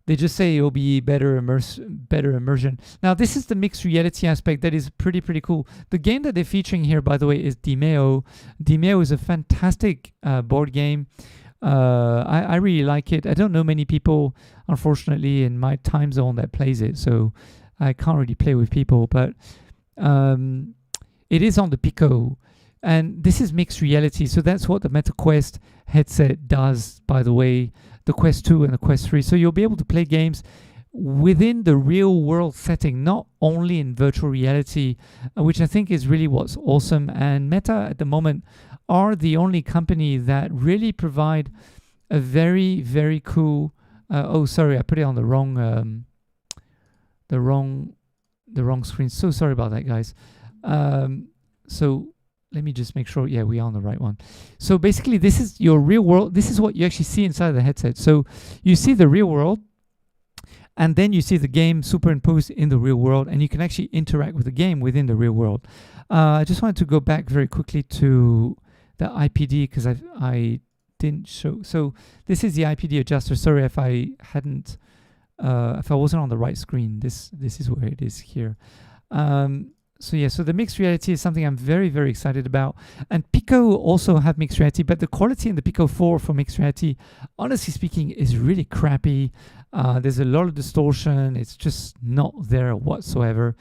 They just say it will be better immersion. Now this is the mixed reality aspect that is pretty cool. The game that they're featuring here, by the way, is Demeo. Demeo is a fantastic board game. I really like it. I don't know many people, unfortunately, in my time zone that plays it, so I can't really play with people, but it is on the Pico, and this is mixed reality. So that's what the MetaQuest headset does, by the way, the Quest 2 and the Quest 3. So you'll be able to play games within the real world setting, not only in virtual reality, which I think is really what's awesome. And Meta at the moment are the only company that really provide a very cool, oh sorry, I put it on the wrong screen. So sorry about that, guys. So let me just make sure. Yeah, we are on the right one. So basically, this is your real world. This is what you actually see inside the headset. So you see the real world, and then you see the game superimposed in the real world, and you can actually interact with the game within the real world. I just wanted to go back very quickly to the IPD because I didn't show. So this is the IPD adjuster. Sorry if I hadn't. If I wasn't on the right screen, this is where it is here. So yeah, so the mixed reality is something I'm very excited about. And Pico also have mixed reality, but the quality in the Pico 4 for mixed reality, honestly speaking, is really crappy. There's a lot of distortion. It's just not there whatsoever.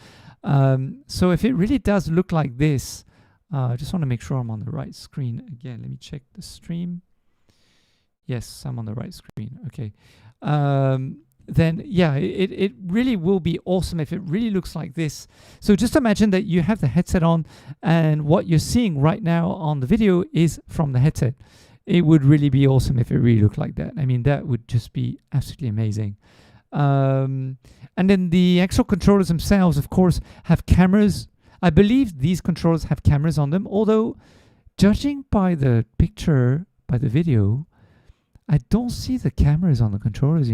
So if it really does look like this, I just want to make sure I'm on the right screen. Again, let me check the stream. Yes, I'm on the right screen. Okay. Then yeah, it really will be awesome if it really looks like this. So just imagine that you have the headset on, and what you're seeing right now on the video is from the headset. It would really be awesome if it really looked like that. I mean, that would just be absolutely amazing. And then the actual controllers themselves, of course, have cameras. I believe these controllers have cameras on them, although judging by the picture, by the video, I don't see the cameras on the controllers,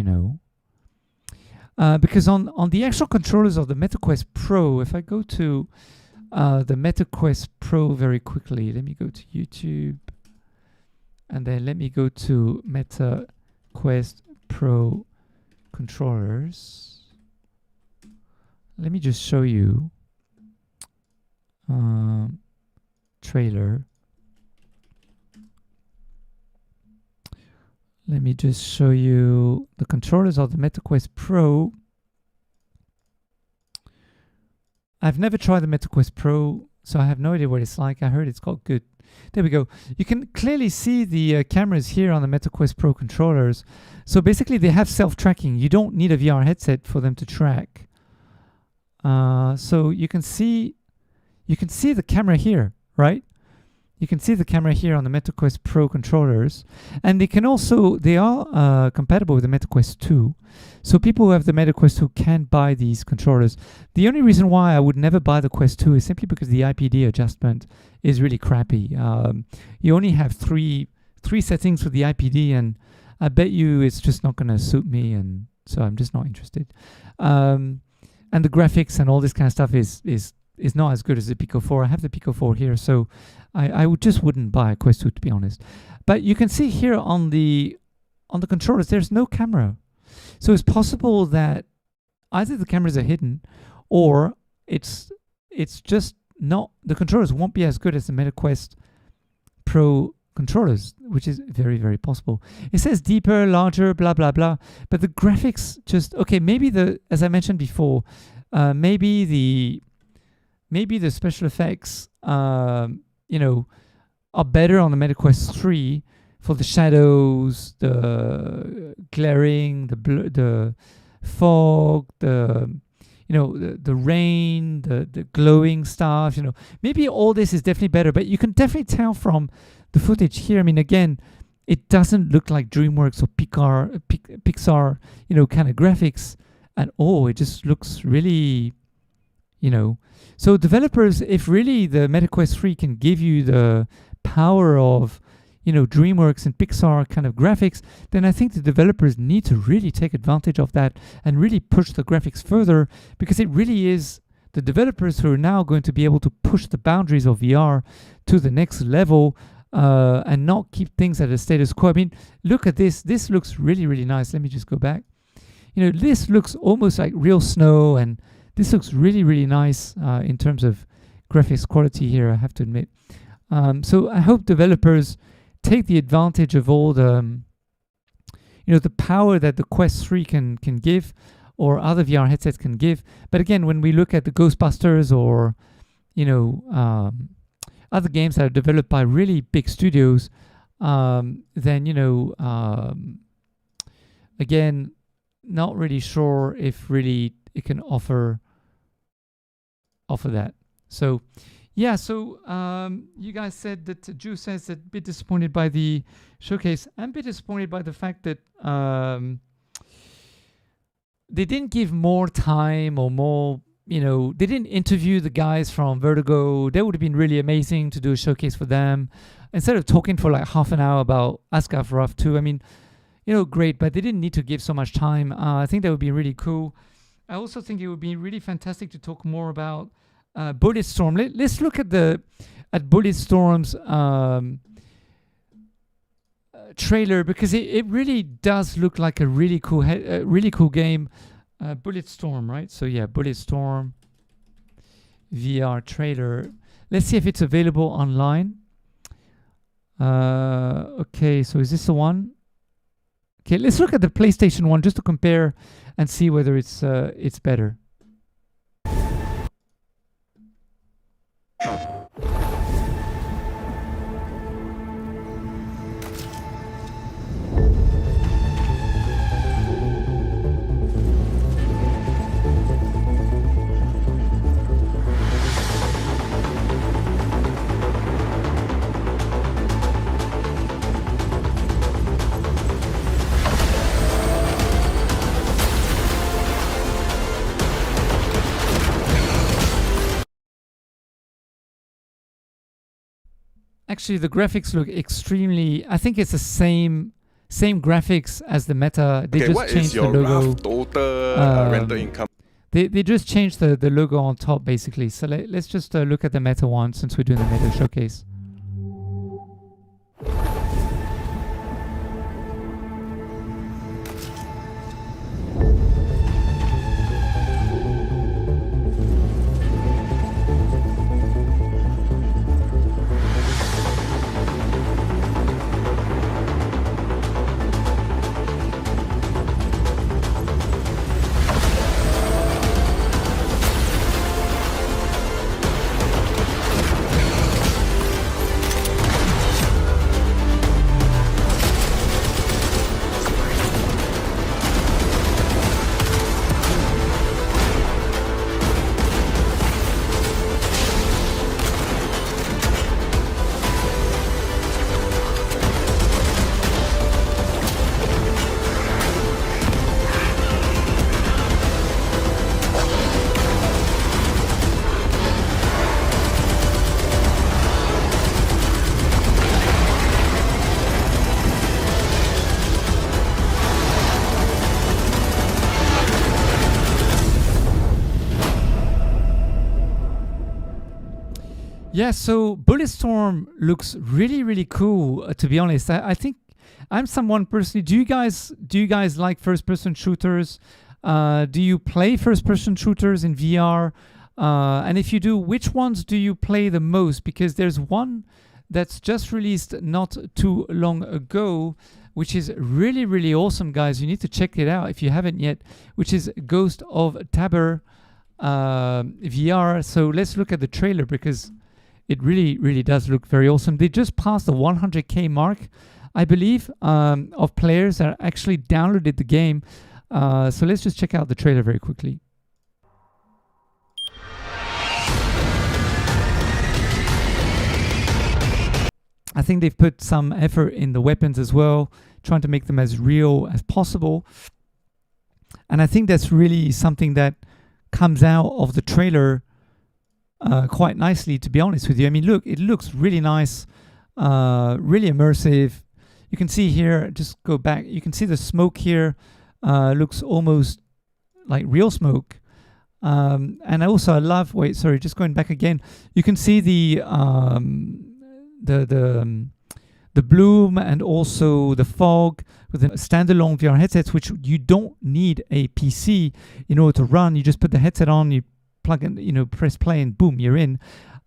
because on the actual controllers of the MetaQuest Pro, if I go to the MetaQuest Pro very quickly, let me go to YouTube, and then let me go to MetaQuest Pro controllers. Let me just show you trailer. Let me just show you the controllers of the MetaQuest Pro. I've never tried the MetaQuest Pro, so I have no idea what it's like. I heard it's got good. There we go. You can clearly see the cameras here on the MetaQuest Pro controllers. So basically, they have self-tracking. You don't need a VR headset for them to track. So you can see the camera here, right? You can see the camera here on the MetaQuest Pro controllers, and they are compatible with the MetaQuest 2. So people who have the MetaQuest 2 can buy these controllers. The only reason why I would never buy the Quest 2 is simply because the IPD adjustment is really crappy. You only have 3 3 settings for the IPD, and I bet you it's just not going to suit me, and so I'm just not interested. And the graphics and all this kind of stuff is not as good as the Pico 4. I have the Pico 4 here, so I just wouldn't buy a Quest 2, to be honest. But you can see here on the controllers, there's no camera. So it's possible that either the cameras are hidden, or it's just not, the controllers won't be as good as the MetaQuest Pro controllers, which is very, very possible. It says deeper, larger, blah, blah, blah. But the graphics just, okay, maybe as I mentioned before, maybe the special effects, you know, are better on the MetaQuest 3 for the shadows, the glaring, the fog, the rain, the glowing stuff, you know. Maybe all this is definitely better, but you can definitely tell from the footage here. I mean, again, it doesn't look like DreamWorks or Pixar, you know, kind of graphics at all. It just looks really, you know. So developers, if really the MetaQuest 3 can give you the power of, you know, DreamWorks and Pixar kind of graphics, then I think the developers need to really take advantage of that and really push the graphics further, because it really is the developers who are now going to be able to push the boundaries of VR to the next level, and not keep things at a status quo. I mean, look at this. This looks really, really nice. Let me just go back. You know, this looks almost like real snow, and this looks really, really nice in terms of graphics quality here, I have to admit. So I hope developers take the advantage of all the, you know, the power that the Quest 3 can give, or other VR headsets can give. But again, when we look at the Ghostbusters or, you know, other games that are developed by really big studios, then, you know, again, not really sure if really it can offer that. So yeah, so you guys said that, Drew says that a bit disappointed by the showcase. I'm a bit disappointed by the fact that they didn't give more time or more, you know, they didn't interview the guys from Vertigo. That would have been really amazing to do a showcase for them. Instead of talking for like half an hour about Asgard 2, I mean, you know, great, but they didn't need to give so much time. I think that would be really cool. I also think it would be really fantastic to talk more about Bulletstorm. Let's look at Bulletstorm's trailer, because it really does look like a really cool game. Bulletstorm, right? So yeah, Bulletstorm VR trailer. Let's see if it's available online. Okay, so is this the one? Okay, let's look at the PlayStation one just to compare and see whether it's better. Actually, the graphics look extremely. I think it's the same graphics as the Meta. They just changed the logo. Total rental income? They just changed the logo on top, basically. So let's just look at the Meta one, since we're doing the Meta showcase. Yeah, so Bulletstorm looks really, really cool. To be honest, I think I'm someone personally. Do you guys like first-person shooters? Do you play first-person shooters in VR? And if you do, which ones do you play the most? Because there's one that's just released not too long ago, which is really, really awesome, guys. You need to check it out if you haven't yet, which is Ghost of Tabor VR. So let's look at the trailer because it really, really does look very awesome. They just passed the 100K mark, I believe, of players that actually downloaded the game. So let's just check out the trailer very quickly. I think they've put some effort in the weapons as well, trying to make them as real as possible. And I think that's really something that comes out of the trailer quite nicely, to be honest with you. I mean, look, it looks really nice, really immersive. You can see here, just go back, you can see the smoke here looks almost like real smoke. And also I love, wait, sorry, just going back again, you can see the bloom and also the fog with the standalone VR headsets, which you don't need a PC in order to run. You just put the headset on, you plug in, press play, and boom, you're in.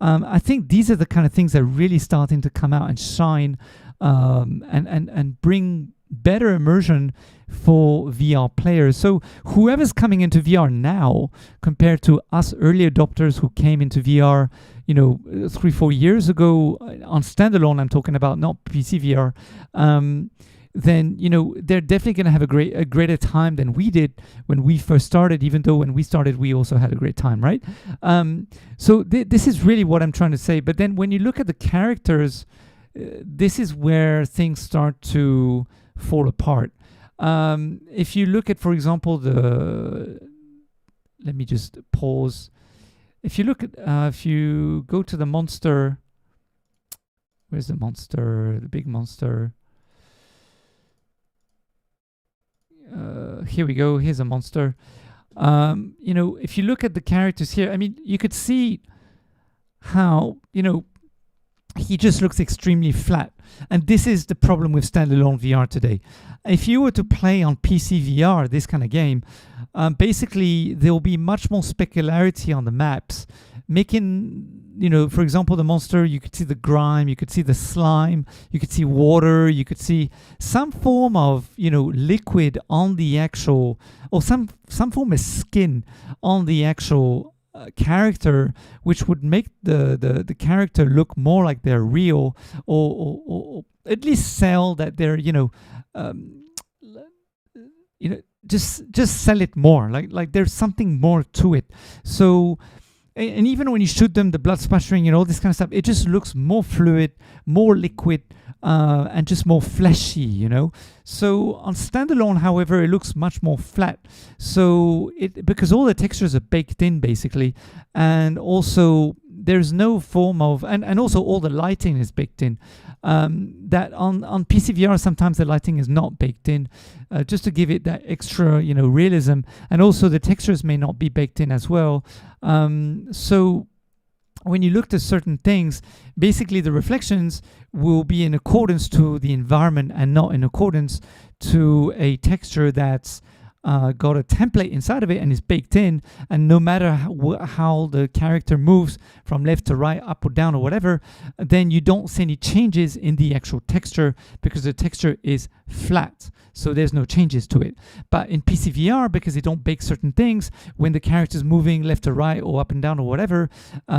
I think these are the kind of things that are really starting to come out and shine and bring better immersion for VR players. So whoever's coming into VR now compared to us early adopters who came into VR 3-4 years ago on standalone, I'm talking about, not PC VR, then they're definitely going to have a greater time than we did when we first started, even though when we started we also had a great time, right? So this is really what I'm trying to say. But then when you look at the characters, this is where things start to fall apart. If you look at, for example, let me just pause. If you look at, if you go to the monster, where's the monster? The big monster. Here we go. Here's a monster. If you look at the characters here, I mean, you could see how, he just looks extremely flat. And this is the problem with standalone VR today. If you were to play on PC VR, this kind of game, basically there will be much more specularity on the maps, making, for example, the monster, you could see the grime, you could see the slime, you could see water, you could see some form of, liquid on the actual, or some form of skin on the actual character, which would make the character look more like they're real, or at least sell that they're just sell it more, like there's something more to it. So, and even when you shoot them, the blood splattering, all this kind of stuff, it just looks more fluid, more liquid, and just more fleshy, So on standalone, however, it looks much more flat. So because all the textures are baked in basically, and also there's no form of, and also all the lighting is baked in. That on PC VR, sometimes the lighting is not baked in, just to give it that extra, realism. And also the textures may not be baked in as well. So when you look at certain things, basically the reflections will be in accordance to the environment and not in accordance to a texture that's got a template inside of it and is baked in, and no matter how the character moves from left to right, up or down or whatever, then you don't see any changes in the actual texture because the texture is flat. So there's no changes to it. But in PC VR, because they don't bake certain things, when the character's moving left to right or up and down or whatever,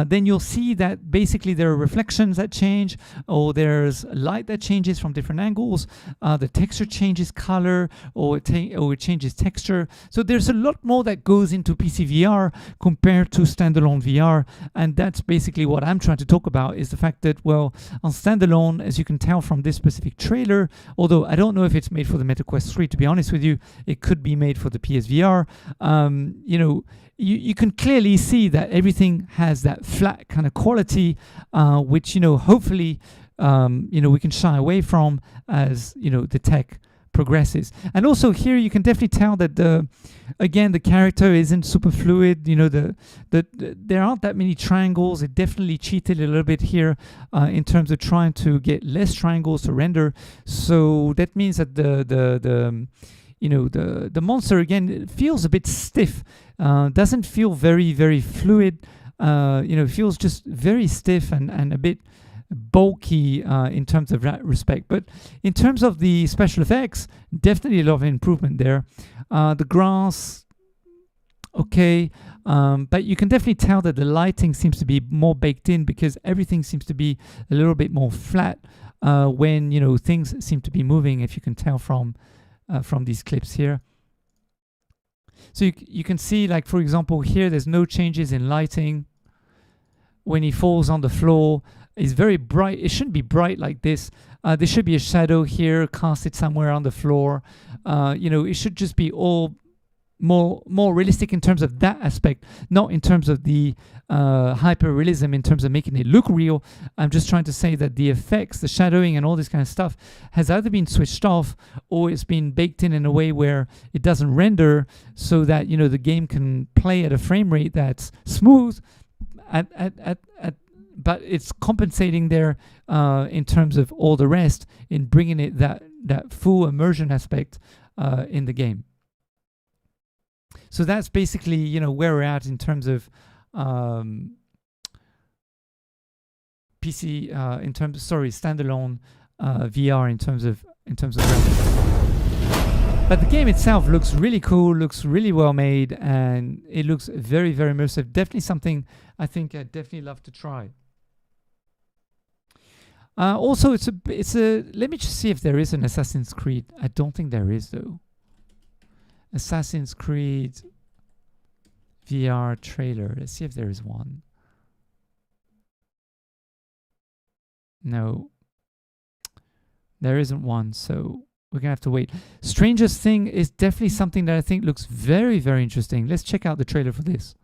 then you'll see that basically there are reflections that change, or there's light that changes from different angles. The texture changes color, or it changes texture. So there's a lot more that goes into PC VR compared to standalone VR. And that's basically what I'm trying to talk about, is the fact that, well, on standalone, as you can tell from this specific trailer, although I don't know if it's made for the MetaQuest 3, to be honest with you, it could be made for the PSVR. You can clearly see that everything has that flat kind of quality, which, hopefully, we can shy away from as, the tech progresses. And also here you can definitely tell that the character isn't super fluid. You know, there aren't that many triangles. It definitely cheated a little bit here in terms of trying to get less triangles to render. So that means that the monster again, it feels a bit stiff. Doesn't feel very, very fluid. Feels just very stiff and a bit bulky in terms of that respect. But in terms of the special effects, definitely a lot of improvement there. The grass, okay, but you can definitely tell that the lighting seems to be more baked in because everything seems to be a little bit more flat when things seem to be moving, if you can tell from these clips here. So you can see, like, for example, here there's no changes in lighting. When he falls on the floor, it's very bright. It shouldn't be bright like this. There should be a shadow here casted somewhere on the floor. It should just be all more realistic in terms of that aspect, not in terms of the hyper realism in terms of making it look real. I'm just trying to say that the effects, the shadowing and all this kind of stuff has either been switched off or it's been baked in a way where it doesn't render, so that the game can play at a frame rate that's smooth but it's compensating there in terms of all the rest, in bringing it that full immersion aspect in the game. So that's basically where we're at in terms of PC standalone VR in terms of graphics. But the game itself looks really cool, looks really well made, and it looks very, very immersive. Definitely something I think I'd definitely love to try. Also, it's a. Let me just see if there is an Assassin's Creed. I don't think there is though. Assassin's Creed VR trailer. Let's see if there is one. No, there isn't one. So we're gonna have to wait. Strangest Thing is definitely something that I think looks very, very interesting. Let's check out the trailer for this.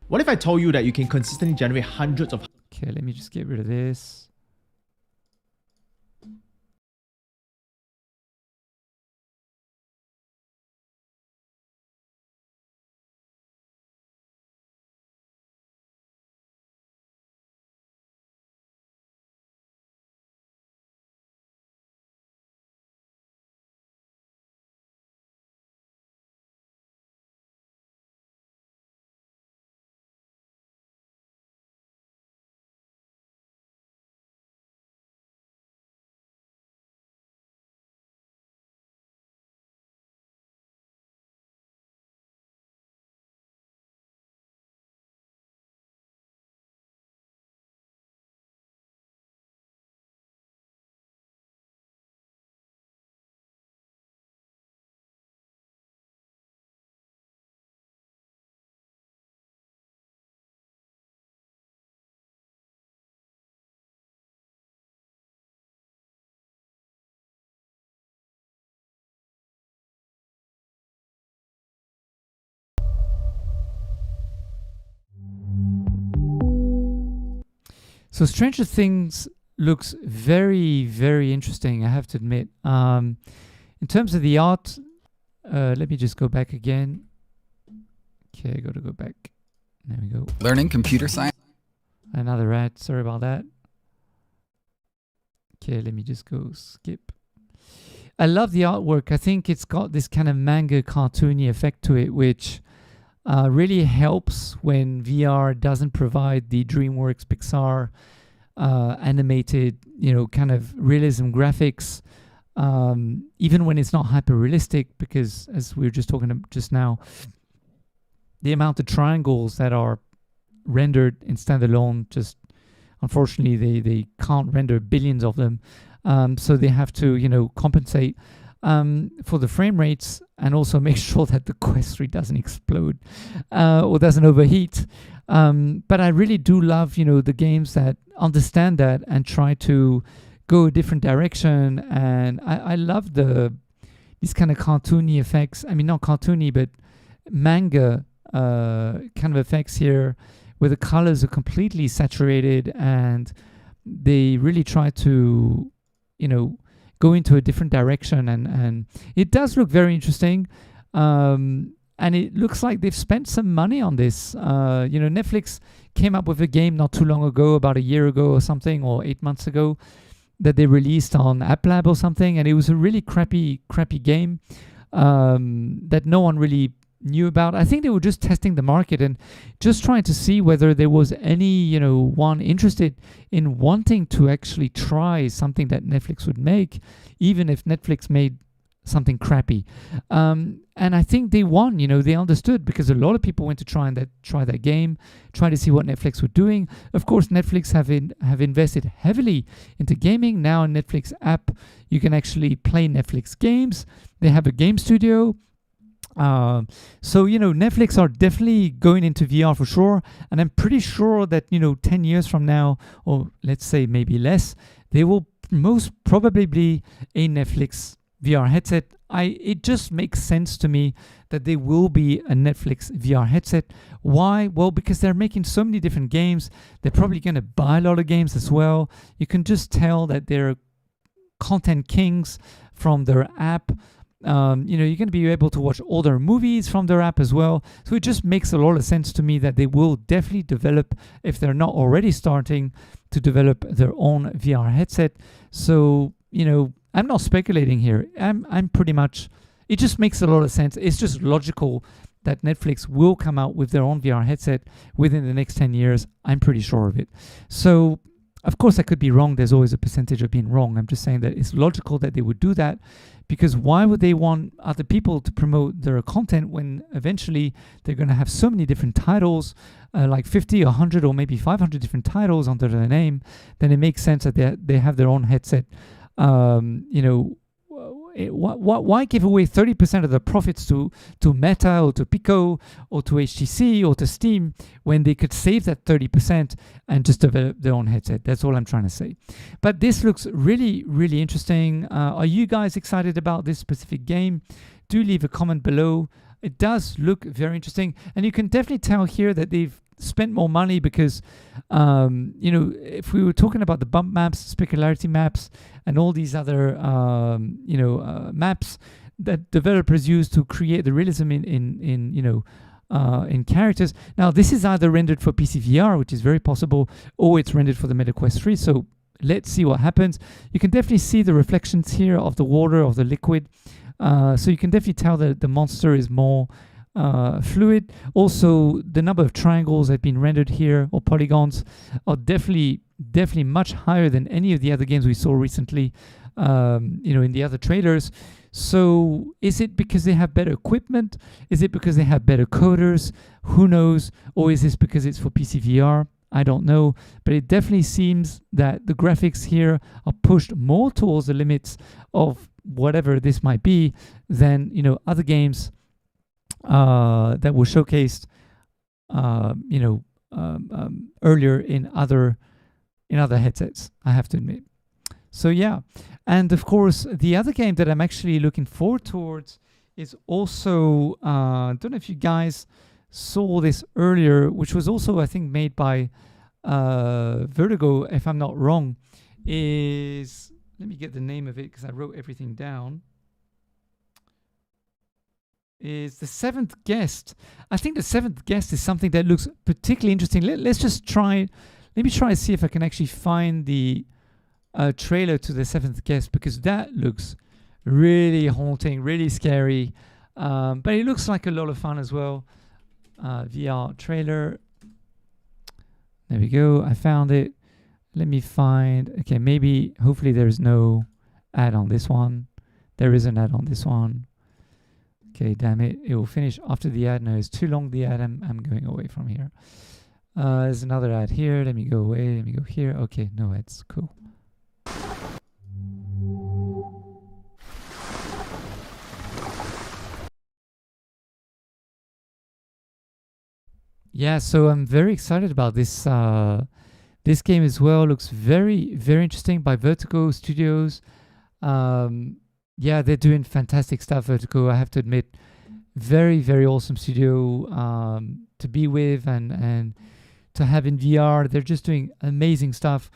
What if I told you that you can consistently generate hundreds of... Okay, let me just get rid of this. So Stranger Things looks very, very interesting, I have to admit. In terms of the art, let me just go back again. Okay, I got to go back. There we go. Learning computer science. Another ad, sorry about that. Okay, let me just go skip. I love the artwork. I think it's got this kind of manga cartoony effect to it, which really helps when VR doesn't provide the DreamWorks Pixar animated, kind of realism graphics, even when it's not hyper realistic, because as we were just talking about just now, the amount of triangles that are rendered in standalone, just unfortunately they can't render billions of them, so they have to compensate for the frame rates, and also make sure that the Quest 3 doesn't explode or doesn't overheat. But I really do love, the games that understand that and try to go a different direction. And I love these kind of cartoony effects. I mean, not cartoony, but manga kind of effects here, where the colors are completely saturated and they really try to, go into a different direction, and it does look very interesting. And it looks like they've spent some money on this. Netflix came up with a game not too long ago, about a year ago or something, or 8 months ago, that they released on App Lab or something, and it was a really crappy game that no one really knew about. I think they were just testing the market and just trying to see whether there was any, one interested in wanting to actually try something that Netflix would make, even if Netflix made something crappy. And I think they won, they understood, because a lot of people went to try that game, try to see what Netflix were doing. Of course, Netflix have invested heavily into gaming. Now in Netflix app, you can actually play Netflix games. They have a game studio. So, Netflix are definitely going into VR for sure. And I'm pretty sure that, 10 years from now, or let's say maybe less, they will most probably be a Netflix VR headset. It just makes sense to me that they will be a Netflix VR headset. Why? Well, because they're making so many different games. They're probably going to buy a lot of games as well. You can just tell that they're content kings from their app. You're going to be able to watch all their movies from their app as well. So it just makes a lot of sense to me that they will definitely develop, if they're not already starting to develop their own VR headset. So, I'm not speculating here. I'm pretty much, it just makes a lot of sense. It's just logical that Netflix will come out with their own VR headset within the next 10 years. I'm pretty sure of it. So, of course, I could be wrong. There's always a percentage of being wrong. I'm just saying that it's logical that they would do that, because why would they want other people to promote their content when eventually they're going to have so many different titles, like 50, 100, or maybe 500 different titles under their name? Then it makes sense that they have their own headset. Why give away 30% of the profits to Meta or to Pico or to HTC or to Steam when they could save that 30% and just develop their own headset? That's all I'm trying to say. But this looks really, really interesting. Are you guys excited about this specific game? Do leave a comment below. It does look very interesting, and you can definitely tell here that they've spent more money because, if we were talking about the bump maps, specularity maps, and all these other, maps that developers use to create the realism in characters. Now, this is either rendered for PC VR, which is very possible, or it's rendered for the Meta Quest 3. So let's see what happens. You can definitely see the reflections here of the water, of the liquid. So you can definitely tell that the monster is more fluid. Also, the number of triangles that have been rendered here, or polygons, are definitely much higher than any of the other games we saw recently, in the other trailers. So is it because they have better equipment? Is it because they have better coders? Who knows? Or is this because it's for PC VR? I don't know, but it definitely seems that the graphics here are pushed more towards the limits of whatever this might be than other games that were showcased earlier in other headsets, I have to admit. So yeah, and of course the other game that I'm actually looking forward towards is also I don't know if you guys saw this earlier, which was also I think made by Vertigo, if I'm not wrong. Is, let me get the name of it because I wrote everything down. Is The Seventh Guest. I think The Seventh Guest is something that looks particularly interesting. Let's just try. Let me try to see if I can actually find the trailer to The Seventh Guest, because that looks really haunting, really scary. But it looks like a lot of fun as well. VR trailer. There we go. I found it. Let me find. Okay, maybe, hopefully there's no ad on this one. There is an ad on this one. Okay, damn it. It will finish after the ad. No, it's too long, the ad. I'm going away from here. There's another ad here. Let me go away. Let me go here. Okay, no ads. Cool. Yeah, so I'm very excited about this this game as well. Looks very, very interesting, by Vertigo Studios. Yeah, they're doing fantastic stuff, Vertigo, I have to admit. Very, very awesome studio to be with and to have in VR. They're just doing amazing stuff.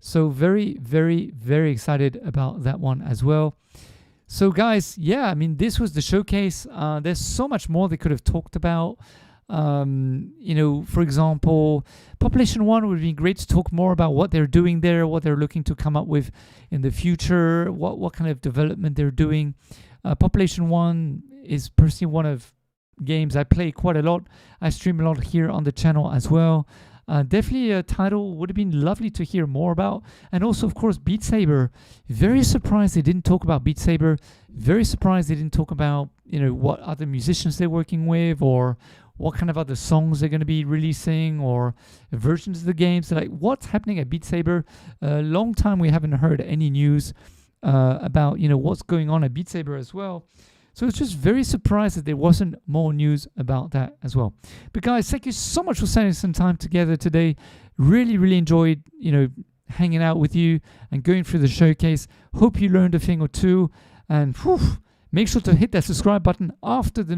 So very, very, very excited about that one as well. So guys, yeah, I mean, this was the showcase. There's so much more they could have talked about. You know, for example, Population 1 would be great to talk more about what they're doing there, what they're looking to come up with in the future, what kind of development they're doing. Population 1 is personally one of games I play quite a lot. I stream a lot here on the channel as well. Definitely a title would have been lovely to hear more about. And also, of course, Beat Saber. Very surprised they didn't talk about Beat Saber. Very surprised they didn't talk about, you know, what other musicians they're working with, or what kind of other songs they're going to be releasing, or versions of the games. Like, what's happening at Beat Saber? A long time we haven't heard any news about, you know, what's going on at Beat Saber as well. So it's just very surprised that there wasn't more news about that as well. But guys, thank you so much for spending some time together today. Really, really enjoyed, you know, hanging out with you and going through the showcase. Hope you learned a thing or two. And whew, make sure to hit that subscribe button after the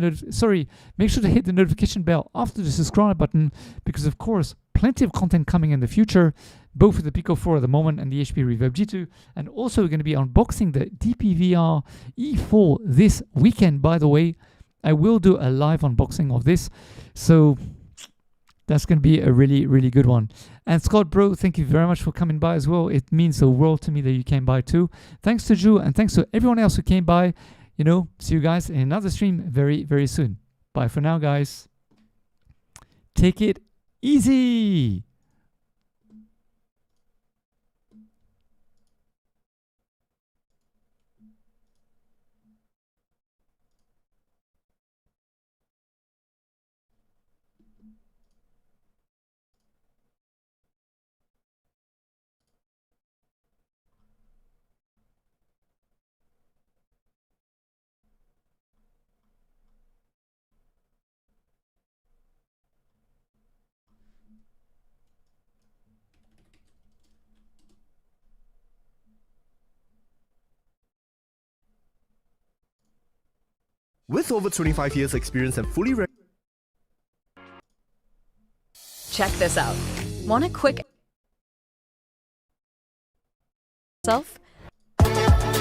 make sure to hit the notification bell after the subscribe button, because of course, plenty of content coming in the future, both with the Pico 4 at the moment and the HP Reverb G2, and also we're going to be unboxing the DPVR E4 this weekend. By the way, I will do a live unboxing of this, so that's going to be a really, really good one. And Scott, bro, thank you very much for coming by as well. It means the world to me that you came by too. Thanks to Drew, and thanks to everyone else who came by. You know, see you guys in another stream very, very soon. Bye for now, guys. Take it easy. With over 25 years experience and fully Check this out. Want a quick self?